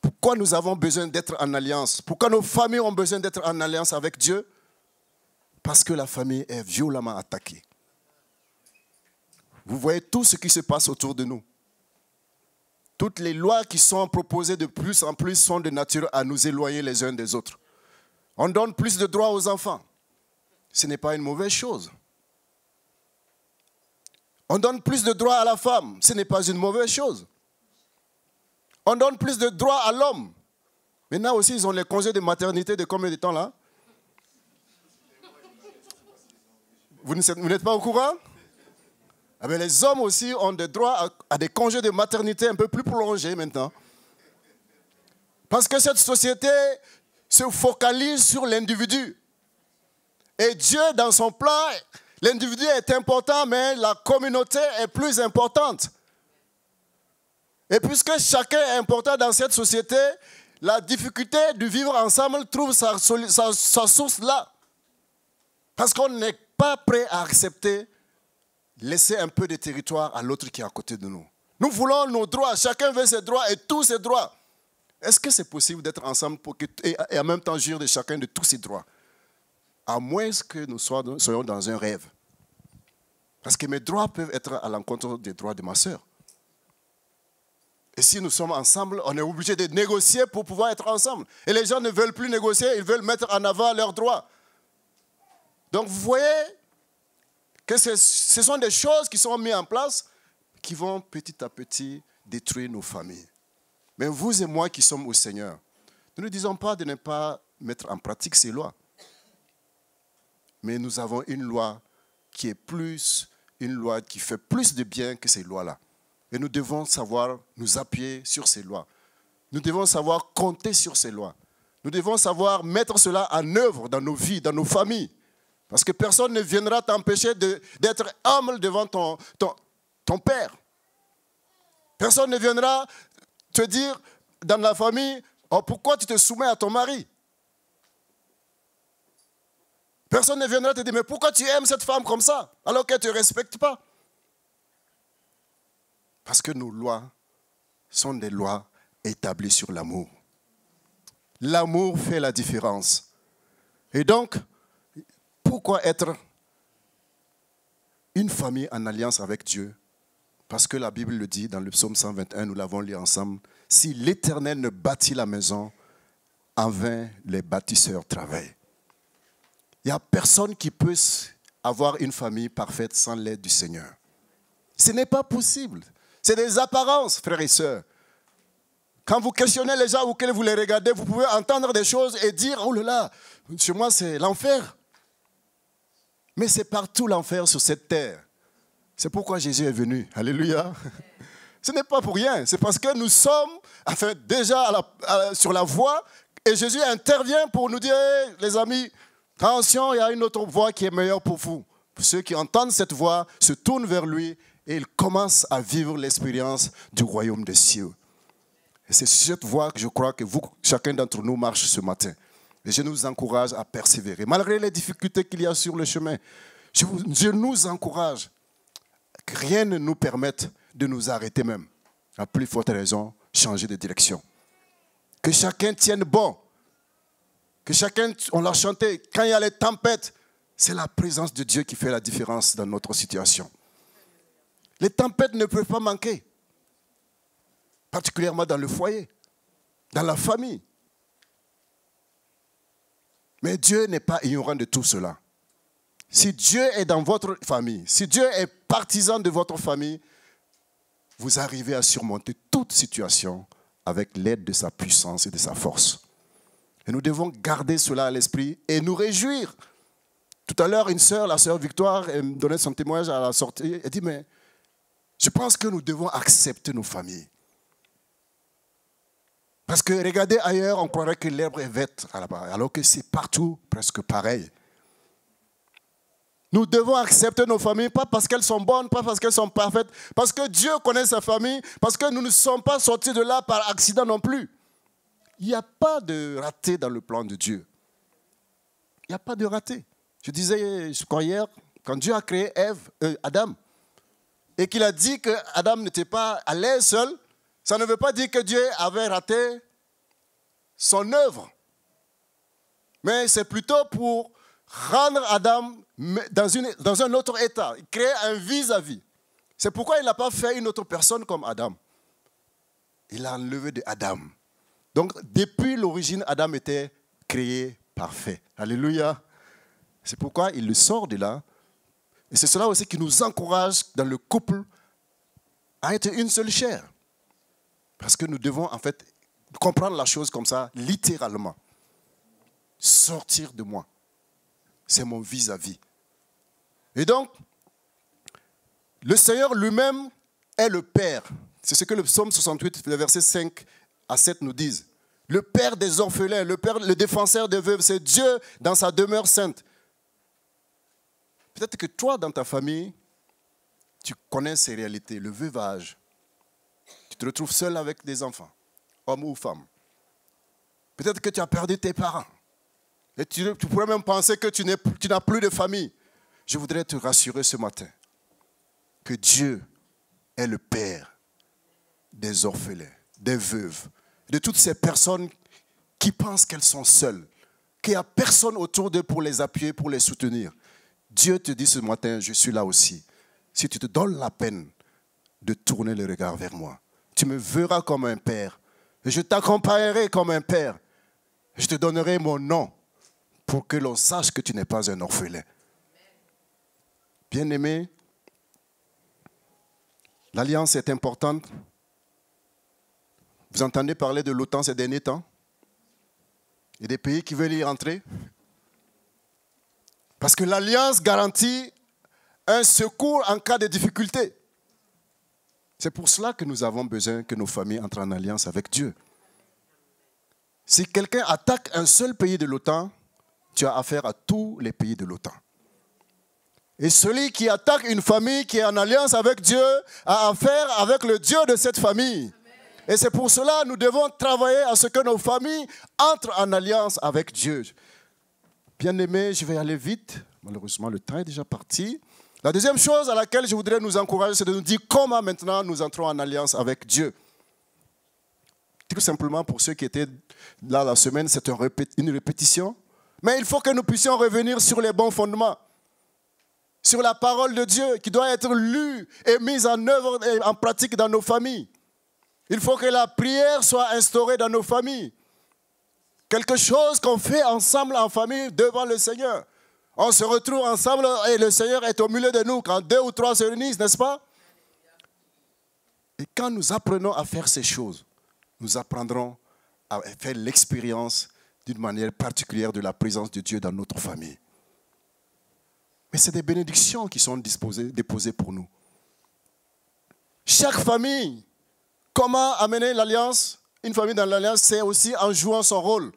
pourquoi nous avons besoin d'être en alliance? Pourquoi nos familles ont besoin d'être en alliance avec Dieu? Parce que la famille est violemment attaquée. Vous voyez tout ce qui se passe autour de nous. Toutes les lois qui sont proposées de plus en plus sont de nature à nous éloigner les uns des autres. On donne plus de droits aux enfants. Ce n'est pas une mauvaise chose. On donne plus de droits à la femme. Ce n'est pas une mauvaise chose. On donne plus de droits à l'homme. Maintenant aussi, ils ont les congés de maternité de combien de temps là? Vous n'êtes pas au courant? Ah ben les hommes aussi ont des droits à des congés de maternité un peu plus prolongés maintenant. Parce que cette société se focalise sur l'individu. Et Dieu, dans son plan, l'individu est important, mais la communauté est plus importante. Et puisque chacun est important dans cette société, la difficulté de vivre ensemble trouve sa source là. Parce qu'on n'est pas prêt à accepter laisser un peu de territoire à l'autre qui est à côté de nous. Nous voulons nos droits. Chacun veut ses droits et tous ses droits. Est-ce que c'est possible d'être ensemble et en même temps jouir de chacun de tous ses droits? À moins que nous soyons dans un rêve. Parce que mes droits peuvent être à l'encontre des droits de ma sœur. Et si nous sommes ensemble, on est obligé de négocier pour pouvoir être ensemble. Et les gens ne veulent plus négocier, ils veulent mettre en avant leurs droits. Donc vous voyez que ce sont des choses qui sont mises en place qui vont petit à petit détruire nos familles. Mais vous et moi qui sommes au Seigneur, nous ne disons pas de ne pas mettre en pratique ces lois. Mais nous avons une loi qui est une loi qui fait plus de bien que ces lois-là. Et nous devons savoir nous appuyer sur ces lois. Nous devons savoir compter sur ces lois. Nous devons savoir mettre cela en œuvre dans nos vies, dans nos familles. Parce que personne ne viendra t'empêcher d'être humble devant ton père. Personne ne viendra te dire dans la famille, oh, pourquoi tu te soumets à ton mari? Personne ne viendra te dire, mais pourquoi tu aimes cette femme comme ça, alors qu'elle ne te respecte pas? Parce que nos lois sont des lois établies sur l'amour. L'amour fait la différence. Et donc, pourquoi être une famille en alliance avec Dieu? Parce que la Bible le dit dans le psaume 121, nous l'avons lu ensemble. Si l'Éternel ne bâtit la maison, en vain les bâtisseurs travaillent. Il n'y a personne qui peut avoir une famille parfaite sans l'aide du Seigneur. Ce n'est pas possible. C'est des apparences, frères et sœurs. Quand vous questionnez les gens ou que vous les regardez, vous pouvez entendre des choses et dire, oh là là, chez moi c'est l'enfer. Mais c'est partout l'enfer sur cette terre. C'est pourquoi Jésus est venu. Alléluia. Ce n'est pas pour rien. C'est parce que nous sommes déjà sur la voie et Jésus intervient pour nous dire, hey, les amis, attention, il y a une autre voie qui est meilleure pour vous. Ceux qui entendent cette voix se tournent vers lui et ils commencent à vivre l'expérience du royaume des cieux. Et c'est sur cette voie que je crois que chacun d'entre nous marche ce matin. Et je nous encourage à persévérer. Malgré les difficultés qu'il y a sur le chemin, je nous encourage que rien ne nous permette de nous arrêter même. À plus forte raison, changer de direction. Que chacun tienne bon. Que chacun, on l'a chanté, quand il y a les tempêtes, c'est la présence de Dieu qui fait la différence dans notre situation. Les tempêtes ne peuvent pas manquer. Particulièrement dans le foyer, dans la famille. Mais Dieu n'est pas ignorant de tout cela. Si Dieu est dans votre famille, si Dieu est partisan de votre famille, vous arrivez à surmonter toute situation avec l'aide de sa puissance et de sa force. Et nous devons garder cela à l'esprit et nous réjouir. Tout à l'heure, une sœur, la sœur Victoire, elle me donnait son témoignage à la sortie. Elle dit, mais je pense que nous devons accepter nos familles. Parce que regardez ailleurs, on croirait que l'herbe est verte là-bas, alors que c'est partout presque pareil. Nous devons accepter nos familles, pas parce qu'elles sont bonnes, pas parce qu'elles sont parfaites, parce que Dieu connaît sa famille, parce que nous ne sommes pas sortis de là par accident non plus. Il n'y a pas de raté dans le plan de Dieu. Il n'y a pas de raté. Je disais, je crois hier, quand Dieu a créé Adam, et qu'il a dit que Adam n'était pas à l'aise seul, ça ne veut pas dire que Dieu avait raté son œuvre. Mais c'est plutôt pour rendre Adam dans un autre état, créer un vis-à-vis. C'est pourquoi il n'a pas fait une autre personne comme Adam. Il a enlevé de Adam. Donc, depuis l'origine, Adam était créé parfait. Alléluia. C'est pourquoi il le sort de là. Et c'est cela aussi qui nous encourage dans le couple à être une seule chair. Parce que nous devons en fait comprendre la chose comme ça, littéralement. Sortir de moi. C'est mon vis-à-vis. Et donc, le Seigneur lui-même est le Père. C'est ce que le psaume 68, le verset 5 à 7 nous disent. Le Père des orphelins, le Père, le défenseur des veuves, c'est Dieu dans sa demeure sainte. Peut-être que toi, dans ta famille, tu connais ces réalités, le veuvage. Tu te retrouves seul avec des enfants, hommes ou femmes. Peut-être que tu as perdu tes parents. Et tu pourrais même penser que tu n'as plus de famille. Je voudrais te rassurer ce matin que Dieu est le Père des orphelins, des veuves, de toutes ces personnes qui pensent qu'elles sont seules, qu'il n'y a personne autour d'eux pour les appuyer, pour les soutenir. Dieu te dit ce matin, je suis là aussi. Si tu te donnes la peine de tourner le regard vers moi, tu me verras comme un père et je t'accompagnerai comme un père. Je te donnerai mon nom pour que l'on sache que tu n'es pas un orphelin. Bien-aimé, l'alliance est importante. Vous entendez parler de l'OTAN ces derniers temps? Il y a des pays qui veulent y rentrer. Parce que l'alliance garantit un secours en cas de difficulté. C'est pour cela que nous avons besoin que nos familles entrent en alliance avec Dieu. Si quelqu'un attaque un seul pays de l'OTAN, tu as affaire à tous les pays de l'OTAN. Et celui qui attaque une famille qui est en alliance avec Dieu a affaire avec le Dieu de cette famille. Et c'est pour cela que nous devons travailler à ce que nos familles entrent en alliance avec Dieu. Bien-aimés, je vais aller vite. Malheureusement, le temps est déjà parti. La deuxième chose à laquelle je voudrais nous encourager, c'est de nous dire comment maintenant nous entrons en alliance avec Dieu. Tout simplement pour ceux qui étaient là la semaine, c'est une répétition. Mais il faut que nous puissions revenir sur les bons fondements. Sur la parole de Dieu qui doit être lue et mise en œuvre et en pratique dans nos familles. Il faut que la prière soit instaurée dans nos familles. Quelque chose qu'on fait ensemble en famille devant le Seigneur. On se retrouve ensemble et le Seigneur est au milieu de nous quand 2 ou 3 se réunissent, n'est-ce pas? Et quand nous apprenons à faire ces choses, nous apprendrons à faire l'expérience d'une manière particulière de la présence de Dieu dans notre famille. Mais c'est des bénédictions qui sont déposées pour nous. Chaque famille, comment amener l'alliance? Une famille dans l'alliance, c'est aussi en jouant son rôle.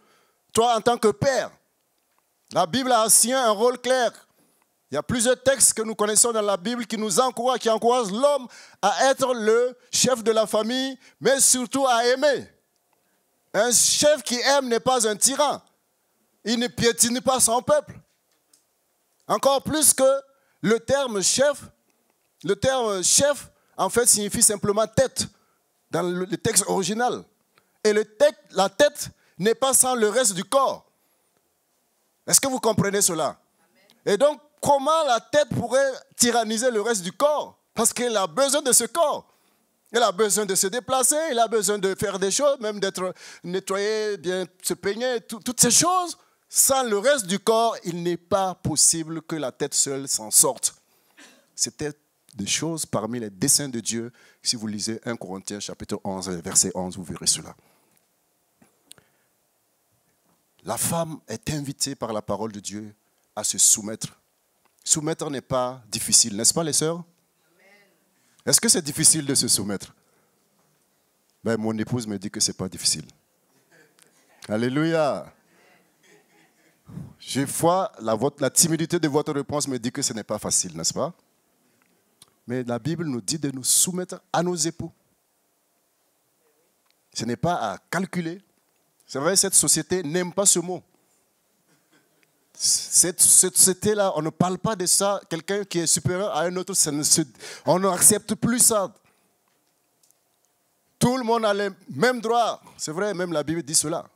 Toi, en tant que père, la Bible a assigné un rôle clair. Il y a plusieurs textes que nous connaissons dans la Bible qui nous encouragent, qui encouragent l'homme à être le chef de la famille, mais surtout à aimer. Un chef qui aime n'est pas un tyran. Il ne piétine pas son peuple. Encore plus que le terme chef en fait signifie simplement tête dans le texte original. Et la tête n'est pas sans le reste du corps. Est-ce que vous comprenez cela? Et donc, comment la tête pourrait tyranniser le reste du corps? Parce qu'elle a besoin de ce corps. Elle a besoin de se déplacer, elle a besoin de faire des choses, même d'être nettoyée, bien se peigner, toutes ces choses. Sans le reste du corps, il n'est pas possible que la tête seule s'en sorte. C'était des choses parmi les desseins de Dieu. Si vous lisez 1 Corinthiens chapitre 11, verset 11, vous verrez cela. La femme est invitée par la parole de Dieu à se soumettre. Soumettre n'est pas difficile, n'est-ce pas les sœurs? Est-ce que c'est difficile de se soumettre? Ben, mon épouse me dit que ce n'est pas difficile. Alléluia. Je vois la timidité de votre réponse me dit que ce n'est pas facile, n'est-ce pas? Mais la Bible nous dit de nous soumettre à nos époux. Ce n'est pas à calculer. C'est vrai, cette société n'aime pas ce mot. Cette société-là, on ne parle pas de ça. Quelqu'un qui est supérieur à un autre, on n'accepte plus ça. Tout le monde a les mêmes droits. C'est vrai, même la Bible dit cela.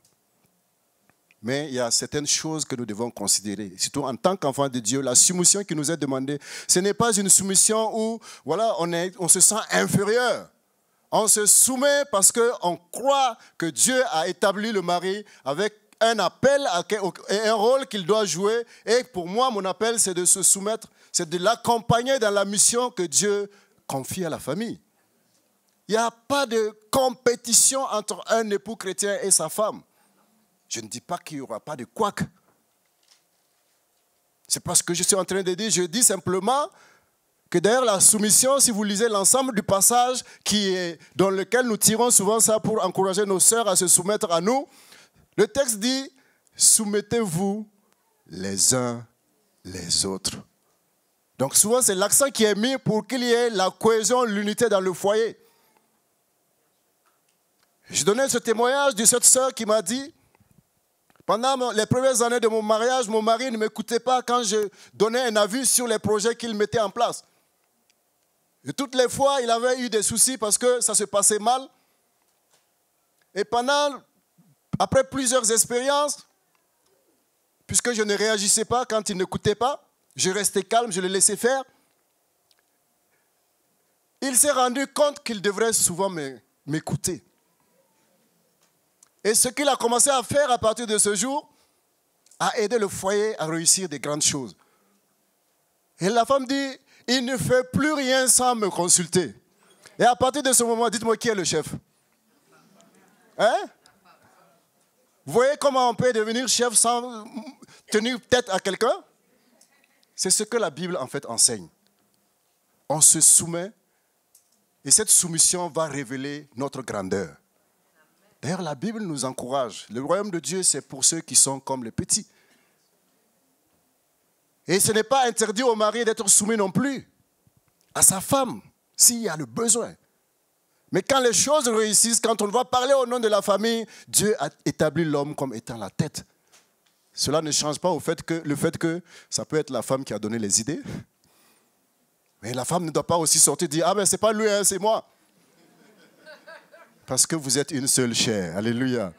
Mais il y a certaines choses que nous devons considérer. Surtout en tant qu'enfant de Dieu, la soumission qui nous est demandée, ce n'est pas une soumission où voilà, on se sent inférieur. On se soumet parce qu'on croit que Dieu a établi le mari avec un appel et un rôle qu'il doit jouer. Et pour moi, mon appel, c'est de se soumettre, c'est de l'accompagner dans la mission que Dieu confie à la famille. Il n'y a pas de compétition entre un époux chrétien et sa femme. Je ne dis pas qu'il n'y aura pas de couac. C'est parce que je suis en train de dire, je dis simplement que d'ailleurs la soumission, si vous lisez l'ensemble du passage dans lequel nous tirons souvent ça pour encourager nos sœurs à se soumettre à nous, le texte dit, soumettez-vous les uns les autres. Donc souvent c'est l'accent qui est mis pour qu'il y ait la cohésion, l'unité dans le foyer. Je donnais ce témoignage de cette sœur qui m'a dit, pendant les premières années de mon mariage, mon mari ne m'écoutait pas quand je donnais un avis sur les projets qu'il mettait en place. Et toutes les fois, il avait eu des soucis parce que ça se passait mal. Et après plusieurs expériences, puisque je ne réagissais pas quand il n'écoutait pas, je restais calme, je le laissais faire. Il s'est rendu compte qu'il devrait souvent m'écouter. Et ce qu'il a commencé à faire à partir de ce jour a aidé le foyer à réussir des grandes choses. Et la femme dit, il ne fait plus rien sans me consulter. Et à partir de ce moment, dites-moi qui est le chef? Hein? Vous voyez comment on peut devenir chef sans tenir tête à quelqu'un? C'est ce que la Bible en fait enseigne. On se soumet et cette soumission va révéler notre grandeur. D'ailleurs, la Bible nous encourage. Le royaume de Dieu, c'est pour ceux qui sont comme les petits. Et ce n'est pas interdit au mari d'être soumis non plus à sa femme, s'il y a le besoin. Mais quand les choses réussissent, quand on va parler au nom de la famille, Dieu a établi l'homme comme étant la tête. Cela ne change pas le fait que ça peut être la femme qui a donné les idées. Mais la femme ne doit pas aussi sortir et dire « Ah ben c'est pas lui, hein, c'est moi ». Parce que vous êtes une seule chair. Alléluia.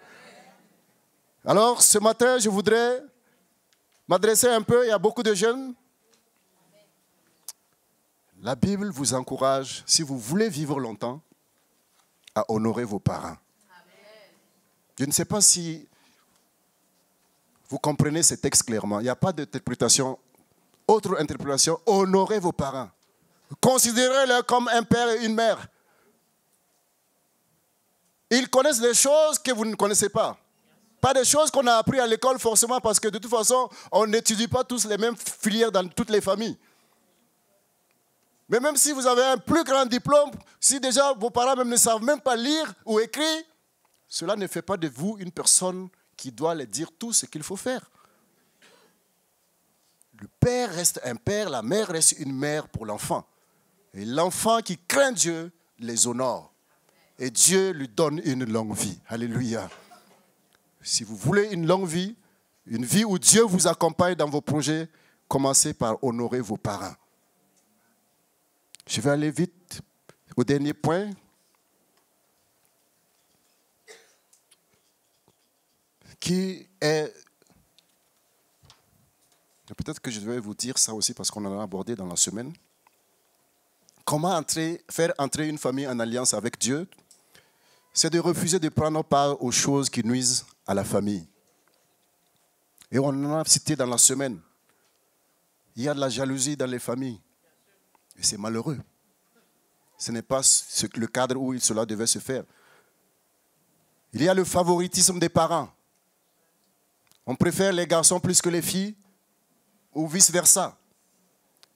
Alors ce matin, je voudrais m'adresser un peu, il y a beaucoup de jeunes. La Bible vous encourage, si vous voulez vivre longtemps, à honorer vos parents. Je ne sais pas si vous comprenez ce texte clairement. Il n'y a pas d'interprétation, autre interprétation. Honorez vos parents. Considérez-les comme un père et une mère. Ils connaissent des choses que vous ne connaissez pas. Pas des choses qu'on a apprises à l'école forcément parce que de toute façon, on n'étudie pas tous les mêmes filières dans toutes les familles. Mais même si vous avez un plus grand diplôme, si déjà vos parents même ne savent même pas lire ou écrire, cela ne fait pas de vous une personne qui doit leur dire tout ce qu'il faut faire. Le père reste un père, la mère reste une mère pour l'enfant. Et l'enfant qui craint Dieu les honore. Et Dieu lui donne une longue vie. Alléluia. Si vous voulez une longue vie, une vie où Dieu vous accompagne dans vos projets, commencez par honorer vos parents. Je vais aller vite au dernier point. Qui est... Peut-être que je devais vous dire ça aussi parce qu'on en a abordé dans la semaine. Comment faire entrer une famille en alliance avec Dieu? C'est de refuser de prendre part aux choses qui nuisent à la famille. Et on en a cité dans la semaine. Il y a de la jalousie dans les familles. Et c'est malheureux. Ce n'est pas le cadre où cela devait se faire. Il y a le favoritisme des parents. On préfère les garçons plus que les filles ou vice-versa.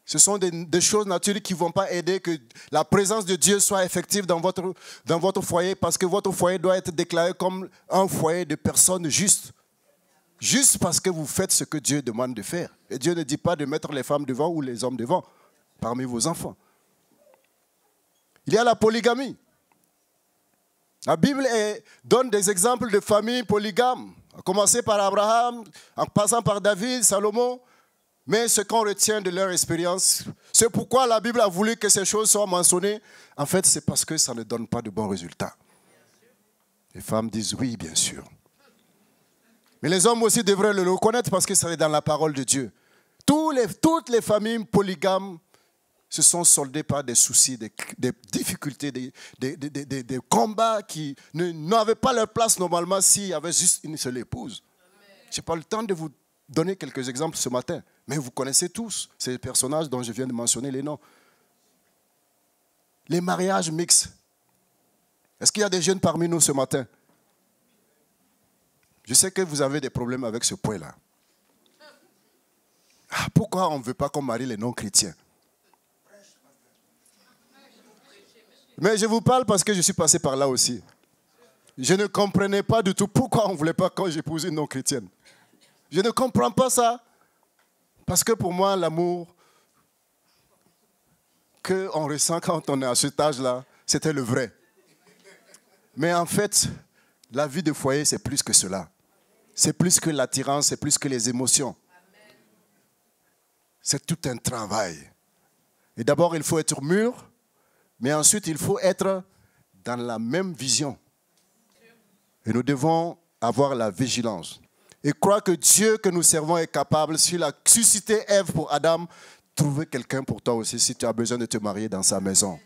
Ce sont des choses naturelles qui ne vont pas aider que la présence de Dieu soit effective dans votre foyer parce que votre foyer doit être déclaré comme un foyer de personnes justes. Juste parce que vous faites ce que Dieu demande de faire. Et Dieu ne dit pas de mettre les femmes devant ou les hommes devant parmi vos enfants. Il y a la polygamie. La Bible donne des exemples de familles polygames, à commencer par Abraham, en passant par David, Salomon. Mais ce qu'on retient de leur expérience, c'est pourquoi la Bible a voulu que ces choses soient mentionnées. En fait, c'est parce que ça ne donne pas de bons résultats. Les femmes disent oui, bien sûr. Mais les hommes aussi devraient le reconnaître parce que c'est dans la parole de Dieu. Toutes les familles polygames se sont soldées par des soucis, des difficultés, des combats qui n'avaient pas leur place normalement s'il y avait juste une seule épouse. Je n'ai pas le temps de vous donner quelques exemples ce matin, mais vous connaissez tous ces personnages dont je viens de mentionner les noms. Les mariages mixtes. Est-ce qu'il y a des jeunes parmi nous ce matin? Je sais que vous avez des problèmes avec ce point-là. Pourquoi on ne veut pas qu'on marie les non-chrétiens? Mais je vous parle parce que je suis passé par là aussi. Je ne comprenais pas du tout pourquoi on ne voulait pas que j'épouse une non-chrétienne. Je ne comprends pas ça. Parce que pour moi, l'amour qu'on ressent quand on est à cet âge-là, c'était le vrai. Mais en fait, la vie de foyer, c'est plus que cela. C'est plus que l'attirance, c'est plus que les émotions. C'est tout un travail. Et d'abord, il faut être mûr, mais ensuite, il faut être dans la même vision. Et nous devons avoir la vigilance. Et croire que Dieu que nous servons est capable, s'il a suscité Ève pour Adam, trouver quelqu'un pour toi aussi si tu as besoin de te marier dans sa maison.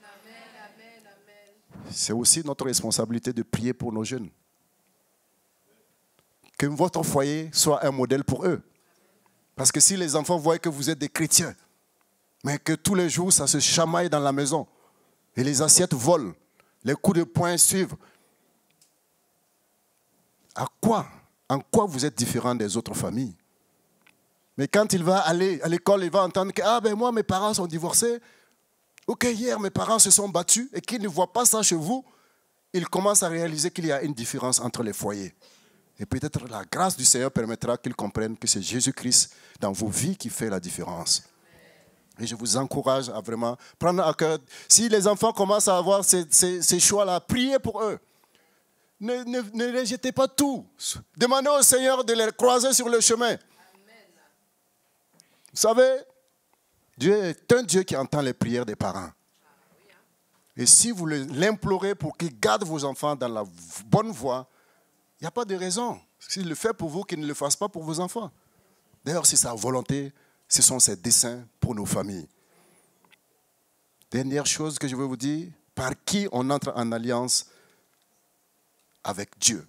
C'est aussi notre responsabilité de prier pour nos jeunes. Que votre foyer soit un modèle pour eux. Parce que si les enfants voient que vous êtes des chrétiens, mais que tous les jours ça se chamaille dans la maison, et les assiettes volent, les coups de poing suivent, en quoi vous êtes différent des autres familles? Mais quand il va aller à l'école, il va entendre que moi, mes parents sont divorcés. Ok, hier, mes parents se sont battus et qu'ils ne voient pas ça chez vous. ils commencent à réaliser qu'il y a une différence entre les foyers. Et peut-être la grâce du Seigneur permettra qu'ils comprennent que c'est Jésus-Christ dans vos vies qui fait la différence. Et je vous encourage à vraiment prendre à cœur. Si les enfants commencent à avoir ces choix-là, priez pour eux. Ne rejetez pas tout. Demandez au Seigneur de les croiser sur le chemin. Amen. Vous savez, Dieu est un Dieu qui entend les prières des parents. Et si vous l'implorez pour qu'il garde vos enfants dans la bonne voie, il n'y a pas de raison. S'il le fait pour vous, qu'il ne le fasse pas pour vos enfants. D'ailleurs, c'est sa volonté, ce sont ses desseins pour nos familles. Dernière chose que je veux vous dire, par qui on entre en alliance avec Dieu.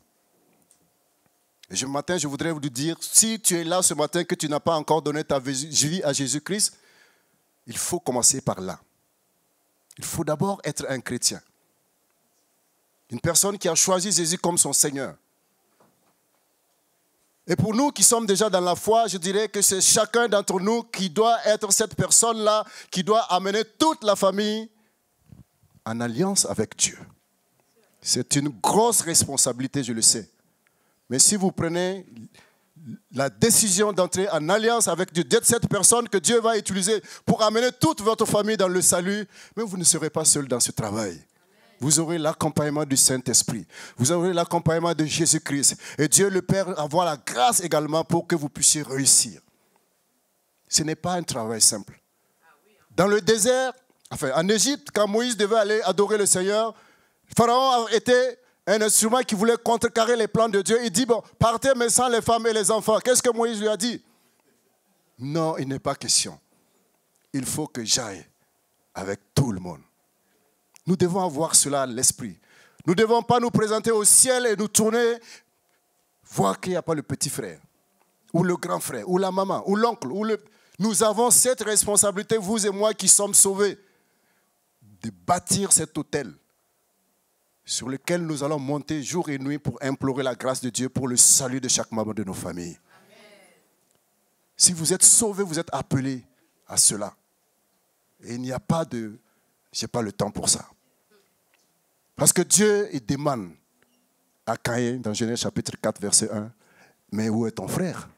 Et ce matin, je voudrais vous dire, si tu es là ce matin, que tu n'as pas encore donné ta vie à Jésus-Christ, il faut commencer par là. Il faut d'abord être un chrétien. Une personne qui a choisi Jésus comme son Seigneur. Et pour nous qui sommes déjà dans la foi, je dirais que c'est chacun d'entre nous qui doit être cette personne-là, qui doit amener toute la famille en alliance avec Dieu. C'est une grosse responsabilité, je le sais. Mais si vous prenez la décision d'entrer en alliance avec Dieu, d'être cette personne que Dieu va utiliser pour amener toute votre famille dans le salut, mais vous ne serez pas seul dans ce travail. Vous aurez l'accompagnement du Saint-Esprit. Vous aurez l'accompagnement de Jésus-Christ. Et Dieu le Père avoir la grâce également pour que vous puissiez réussir. Ce n'est pas un travail simple. Dans le désert, en Égypte, quand Moïse devait aller adorer le Seigneur, Pharaon était un instrument qui voulait contrecarrer les plans de Dieu. Il dit, bon, partez mais sans les femmes et les enfants. Qu'est-ce que Moïse lui a dit? Non, il n'est pas question. Il faut que j'aille avec tout le monde. Nous devons avoir cela à l'esprit. Nous ne devons pas nous présenter au ciel et nous tourner, voir qu'il n'y a pas le petit frère, ou le grand frère, ou la maman, ou l'oncle. Nous avons cette responsabilité, vous et moi qui sommes sauvés, de bâtir cet autel sur lequel nous allons monter jour et nuit pour implorer la grâce de Dieu pour le salut de chaque membre de nos familles. Amen. Si vous êtes sauvés, vous êtes appelés à cela. Et il n'y a pas de... Je n'ai pas le temps pour ça. Parce que Dieu, il demande à Caïn, dans Genèse chapitre 4, verset 1, « Mais où est ton frère ?»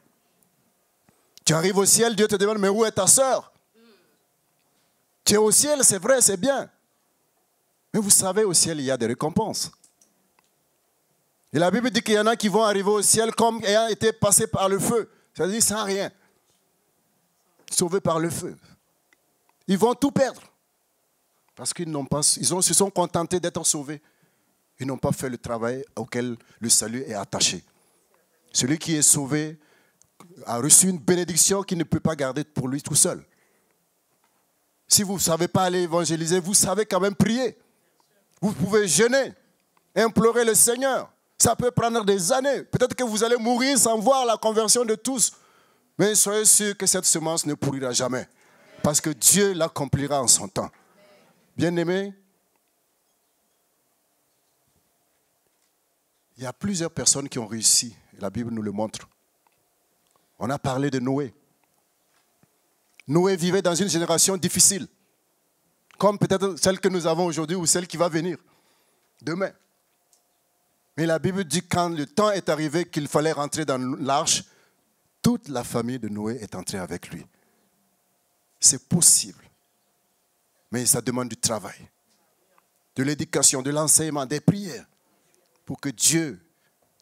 Tu arrives au ciel, Dieu te demande, « Mais où est ta sœur ?» Tu es au ciel, c'est vrai, c'est bien. Mais vous savez, au ciel, il y a des récompenses. Et la Bible dit qu'il y en a qui vont arriver au ciel comme ayant été passés par le feu. C'est-à-dire sans rien. Sauvés par le feu. Ils vont tout perdre. Parce qu'ils se sont contentés d'être sauvés. Ils n'ont pas fait le travail auquel le salut est attaché. Celui qui est sauvé a reçu une bénédiction qu'il ne peut pas garder pour lui tout seul. Si vous ne savez pas aller évangéliser, vous savez quand même prier. Vous pouvez jeûner, implorer le Seigneur. Ça peut prendre des années. Peut-être que vous allez mourir sans voir la conversion de tous. Mais soyez sûrs que cette semence ne pourrira jamais. Parce que Dieu l'accomplira en son temps. Bien-aimés, il y a plusieurs personnes qui ont réussi. La Bible nous le montre. On a parlé de Noé. Noé vivait dans une génération difficile. Comme peut-être celle que nous avons aujourd'hui ou celle qui va venir demain. Mais la Bible dit que quand le temps est arrivé qu'il fallait rentrer dans l'arche, toute la famille de Noé est entrée avec lui. C'est possible. Mais ça demande du travail, de l'éducation, de l'enseignement, des prières, pour que Dieu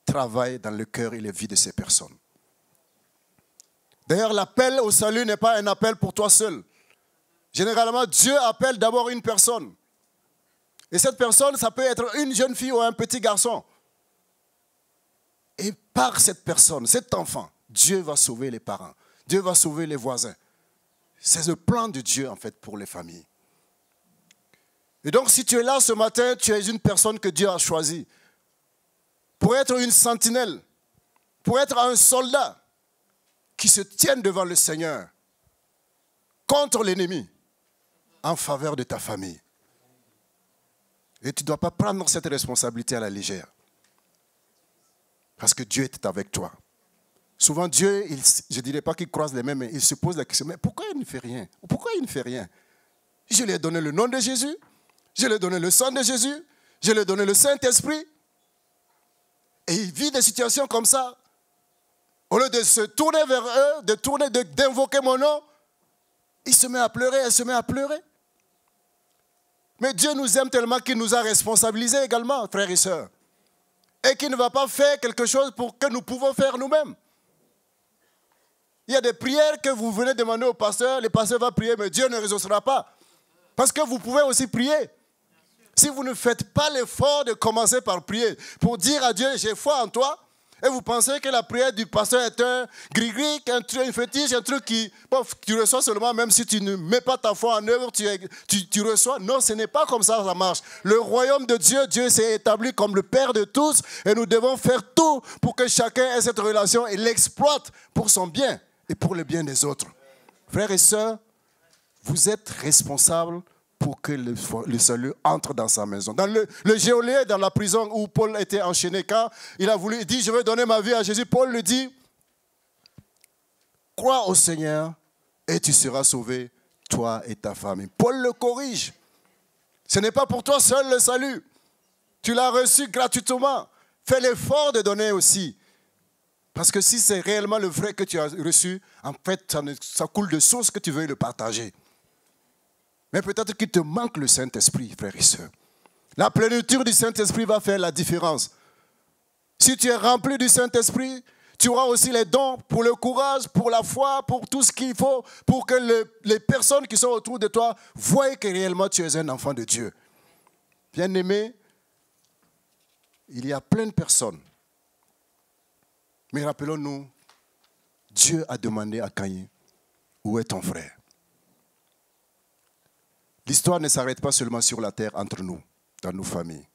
travaille dans le cœur et les vies de ces personnes. D'ailleurs, l'appel au salut n'est pas un appel pour toi seul. Généralement, Dieu appelle d'abord une personne. Et cette personne, ça peut être une jeune fille ou un petit garçon. Et par cette personne, cet enfant, Dieu va sauver les parents. Dieu va sauver les voisins. C'est le plan de Dieu, en fait, pour les familles. Et donc, si tu es là ce matin, tu es une personne que Dieu a choisie pour être une sentinelle, pour être un soldat qui se tienne devant le Seigneur contre l'ennemi en faveur de ta famille. Et tu ne dois pas prendre cette responsabilité à la légère. Parce que Dieu est avec toi. Souvent, Dieu, je ne dirais pas qu'il croise les mains, mais il se pose la question, mais pourquoi il ne fait rien? Pourquoi il ne fait rien? Je lui ai donné le nom de Jésus, je lui ai donné le sang de Jésus, Je lui ai donné le Saint-Esprit. Et il vit des situations comme ça. Au lieu de se tourner vers eux, d'invoquer mon nom, il se met à pleurer, elle se met à pleurer. Mais Dieu nous aime tellement qu'il nous a responsabilisés également, frères et sœurs. Et qu'il ne va pas faire quelque chose pour que nous pouvons faire nous-mêmes. Il y a des prières que vous venez demander au pasteur, le pasteur va prier, mais Dieu ne résoudra pas. Parce que vous pouvez aussi prier. Si vous ne faites pas l'effort de commencer par prier, pour dire à Dieu, j'ai foi en toi, et vous pensez que la prière du pasteur est un gris-gris, un fétiche, un truc qui, bon, tu reçois seulement, même si tu ne mets pas ta foi en œuvre, tu reçois. Non, ce n'est pas comme ça marche. Le royaume de Dieu, Dieu s'est établi comme le Père de tous, et nous devons faire tout pour que chacun ait cette relation et l'exploite pour son bien et pour le bien des autres. Frères et sœurs, vous êtes responsables pour que le salut entre dans sa maison. Dans le geôlier, dans la prison où Paul était enchaîné, quand il dit, je vais donner ma vie à Jésus, Paul lui dit, crois au Seigneur et tu seras sauvé, toi et ta famille. Paul le corrige. Ce n'est pas pour toi seul le salut. Tu l'as reçu gratuitement. Fais l'effort de donner aussi. Parce que si c'est réellement le vrai que tu as reçu, en fait, ça coule de source que tu veux le partager. Mais peut-être qu'il te manque le Saint-Esprit, frères et sœurs. La plénitude du Saint-Esprit va faire la différence. Si tu es rempli du Saint-Esprit, tu auras aussi les dons pour le courage, pour la foi, pour tout ce qu'il faut, pour que les personnes qui sont autour de toi voient que réellement tu es un enfant de Dieu. Bien-aimé, il y a plein de personnes. Mais rappelons-nous, Dieu a demandé à Caïn, où est ton frère? L'histoire ne s'arrête pas seulement sur la terre entre nous, dans nos familles.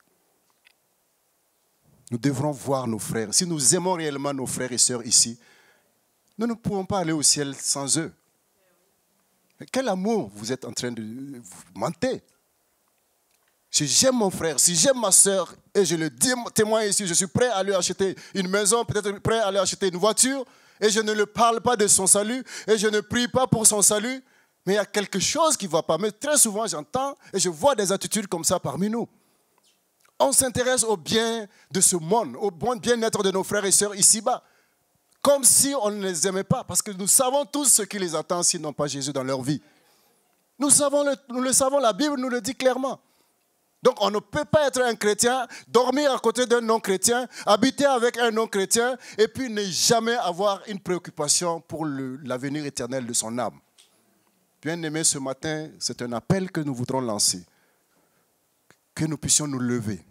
Nous devrons voir nos frères. Si nous aimons réellement nos frères et sœurs ici, nous ne pouvons pas aller au ciel sans eux. Mais quel amour vous êtes en train de vous mentir. Si j'aime mon frère, si j'aime ma sœur, et je le témoigne ici, je suis prêt à lui acheter une maison, peut-être prêt à lui acheter une voiture, et je ne lui parle pas de son salut, et je ne prie pas pour son salut, mais il y a quelque chose qui ne va pas. Mais très souvent, j'entends et je vois des attitudes comme ça parmi nous. On s'intéresse au bien de ce monde, au bon bien-être de nos frères et sœurs ici-bas, comme si on ne les aimait pas, parce que nous savons tous ce qui les attend s'ils n'ont pas Jésus dans leur vie. Nous le savons, la Bible nous le dit clairement. Donc on ne peut pas être un chrétien, dormir à côté d'un non-chrétien, habiter avec un non-chrétien, et puis ne jamais avoir une préoccupation pour l'avenir éternel de son âme. Bien-aimés, ce matin, c'est un appel que nous voudrons lancer. Que nous puissions nous lever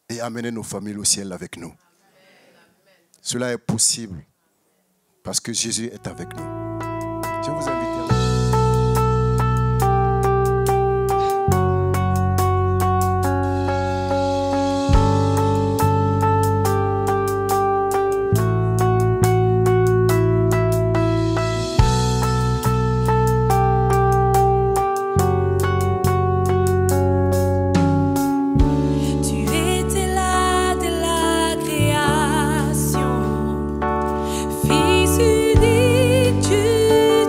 et amener nos familles au ciel avec nous. Amen. Cela est possible parce que Jésus est avec nous. Je vous invite à... Fils unique, Dieu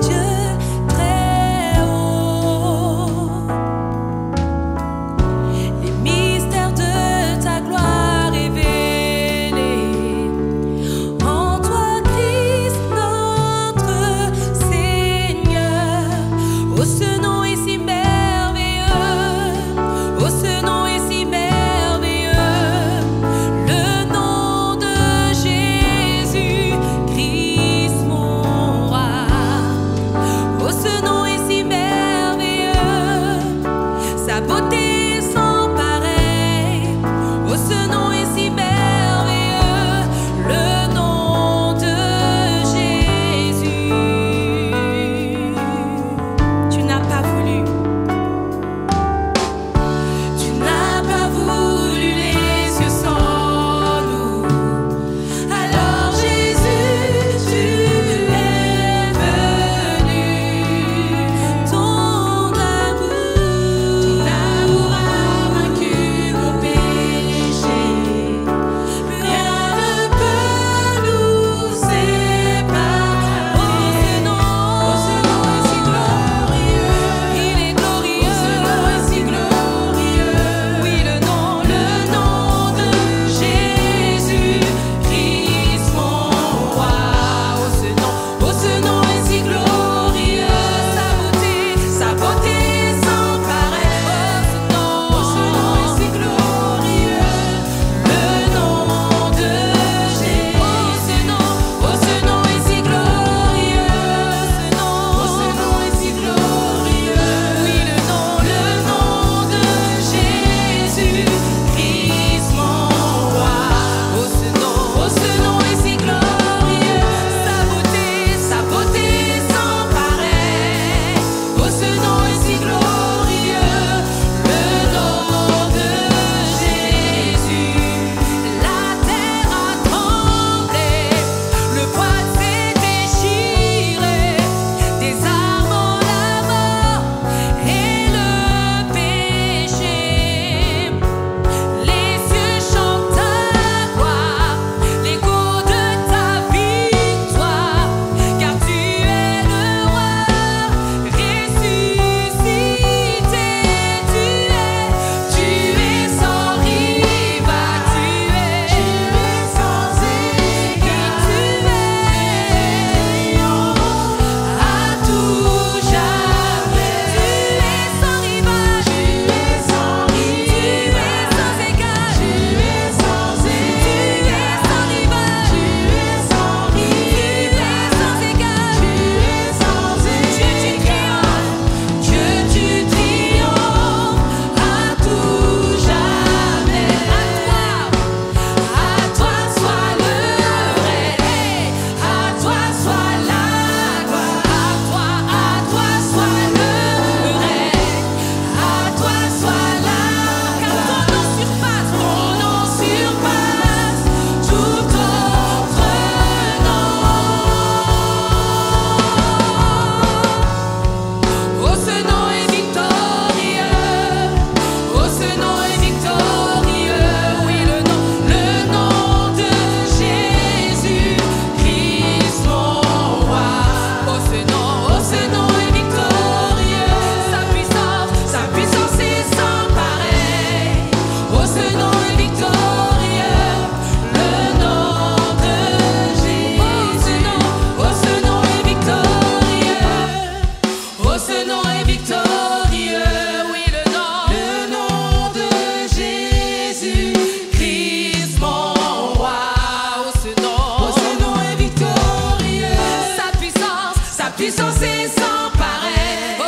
puissance est sans pareil. Oh,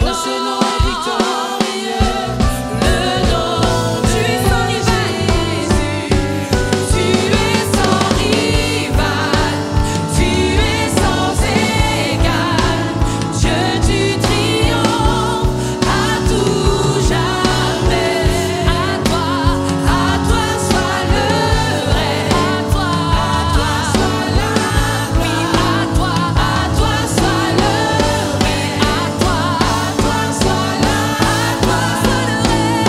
ce nom victorieux, le nom du Jésus. Tu es sans rival, tu es sans égal. Dieu du triomphe à tout jamais. À toi soit le règne. À toi soit la gloire. À toi soit le règne. À toi soit la gloire.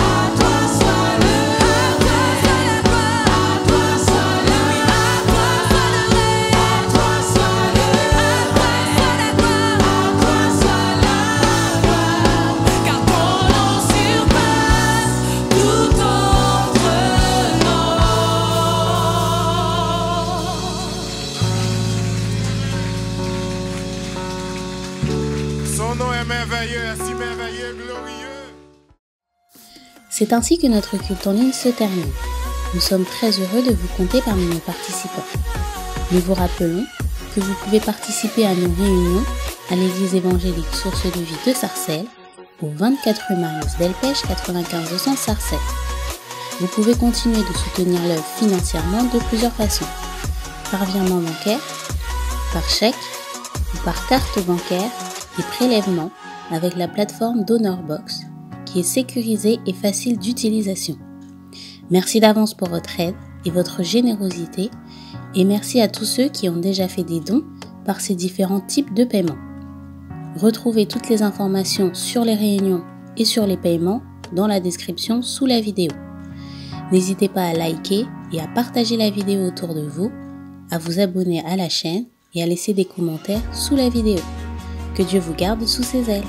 À toi soit le règne. À toi soit le règne. À toi soit le règne. À toi soit la gloire. Car ton nom surpasse tout autre nom. Son nom est merveilleux, si merveilleux, glorieux. C'est ainsi que notre culte en ligne se termine. Nous sommes très heureux de vous compter parmi nos participants. Nous vous rappelons que vous pouvez participer à nos réunions à l'église évangélique Source de Vie de Sarcelles, au 24 rue Marius Delpech 95 200 Sarcelles. Vous pouvez continuer de soutenir l'œuvre financièrement de plusieurs façons. Par virement bancaire, par chèque ou par carte bancaire et prélèvement avec la plateforme DonorBox qui est sécurisée et facile d'utilisation. Merci d'avance pour votre aide et votre générosité et merci à tous ceux qui ont déjà fait des dons par ces différents types de paiements. Retrouvez toutes les informations sur les réunions et sur les paiements dans la description sous la vidéo. N'hésitez pas à liker et à partager la vidéo autour de vous, à vous abonner à la chaîne et à laisser des commentaires sous la vidéo. Que Dieu vous garde sous ses ailes.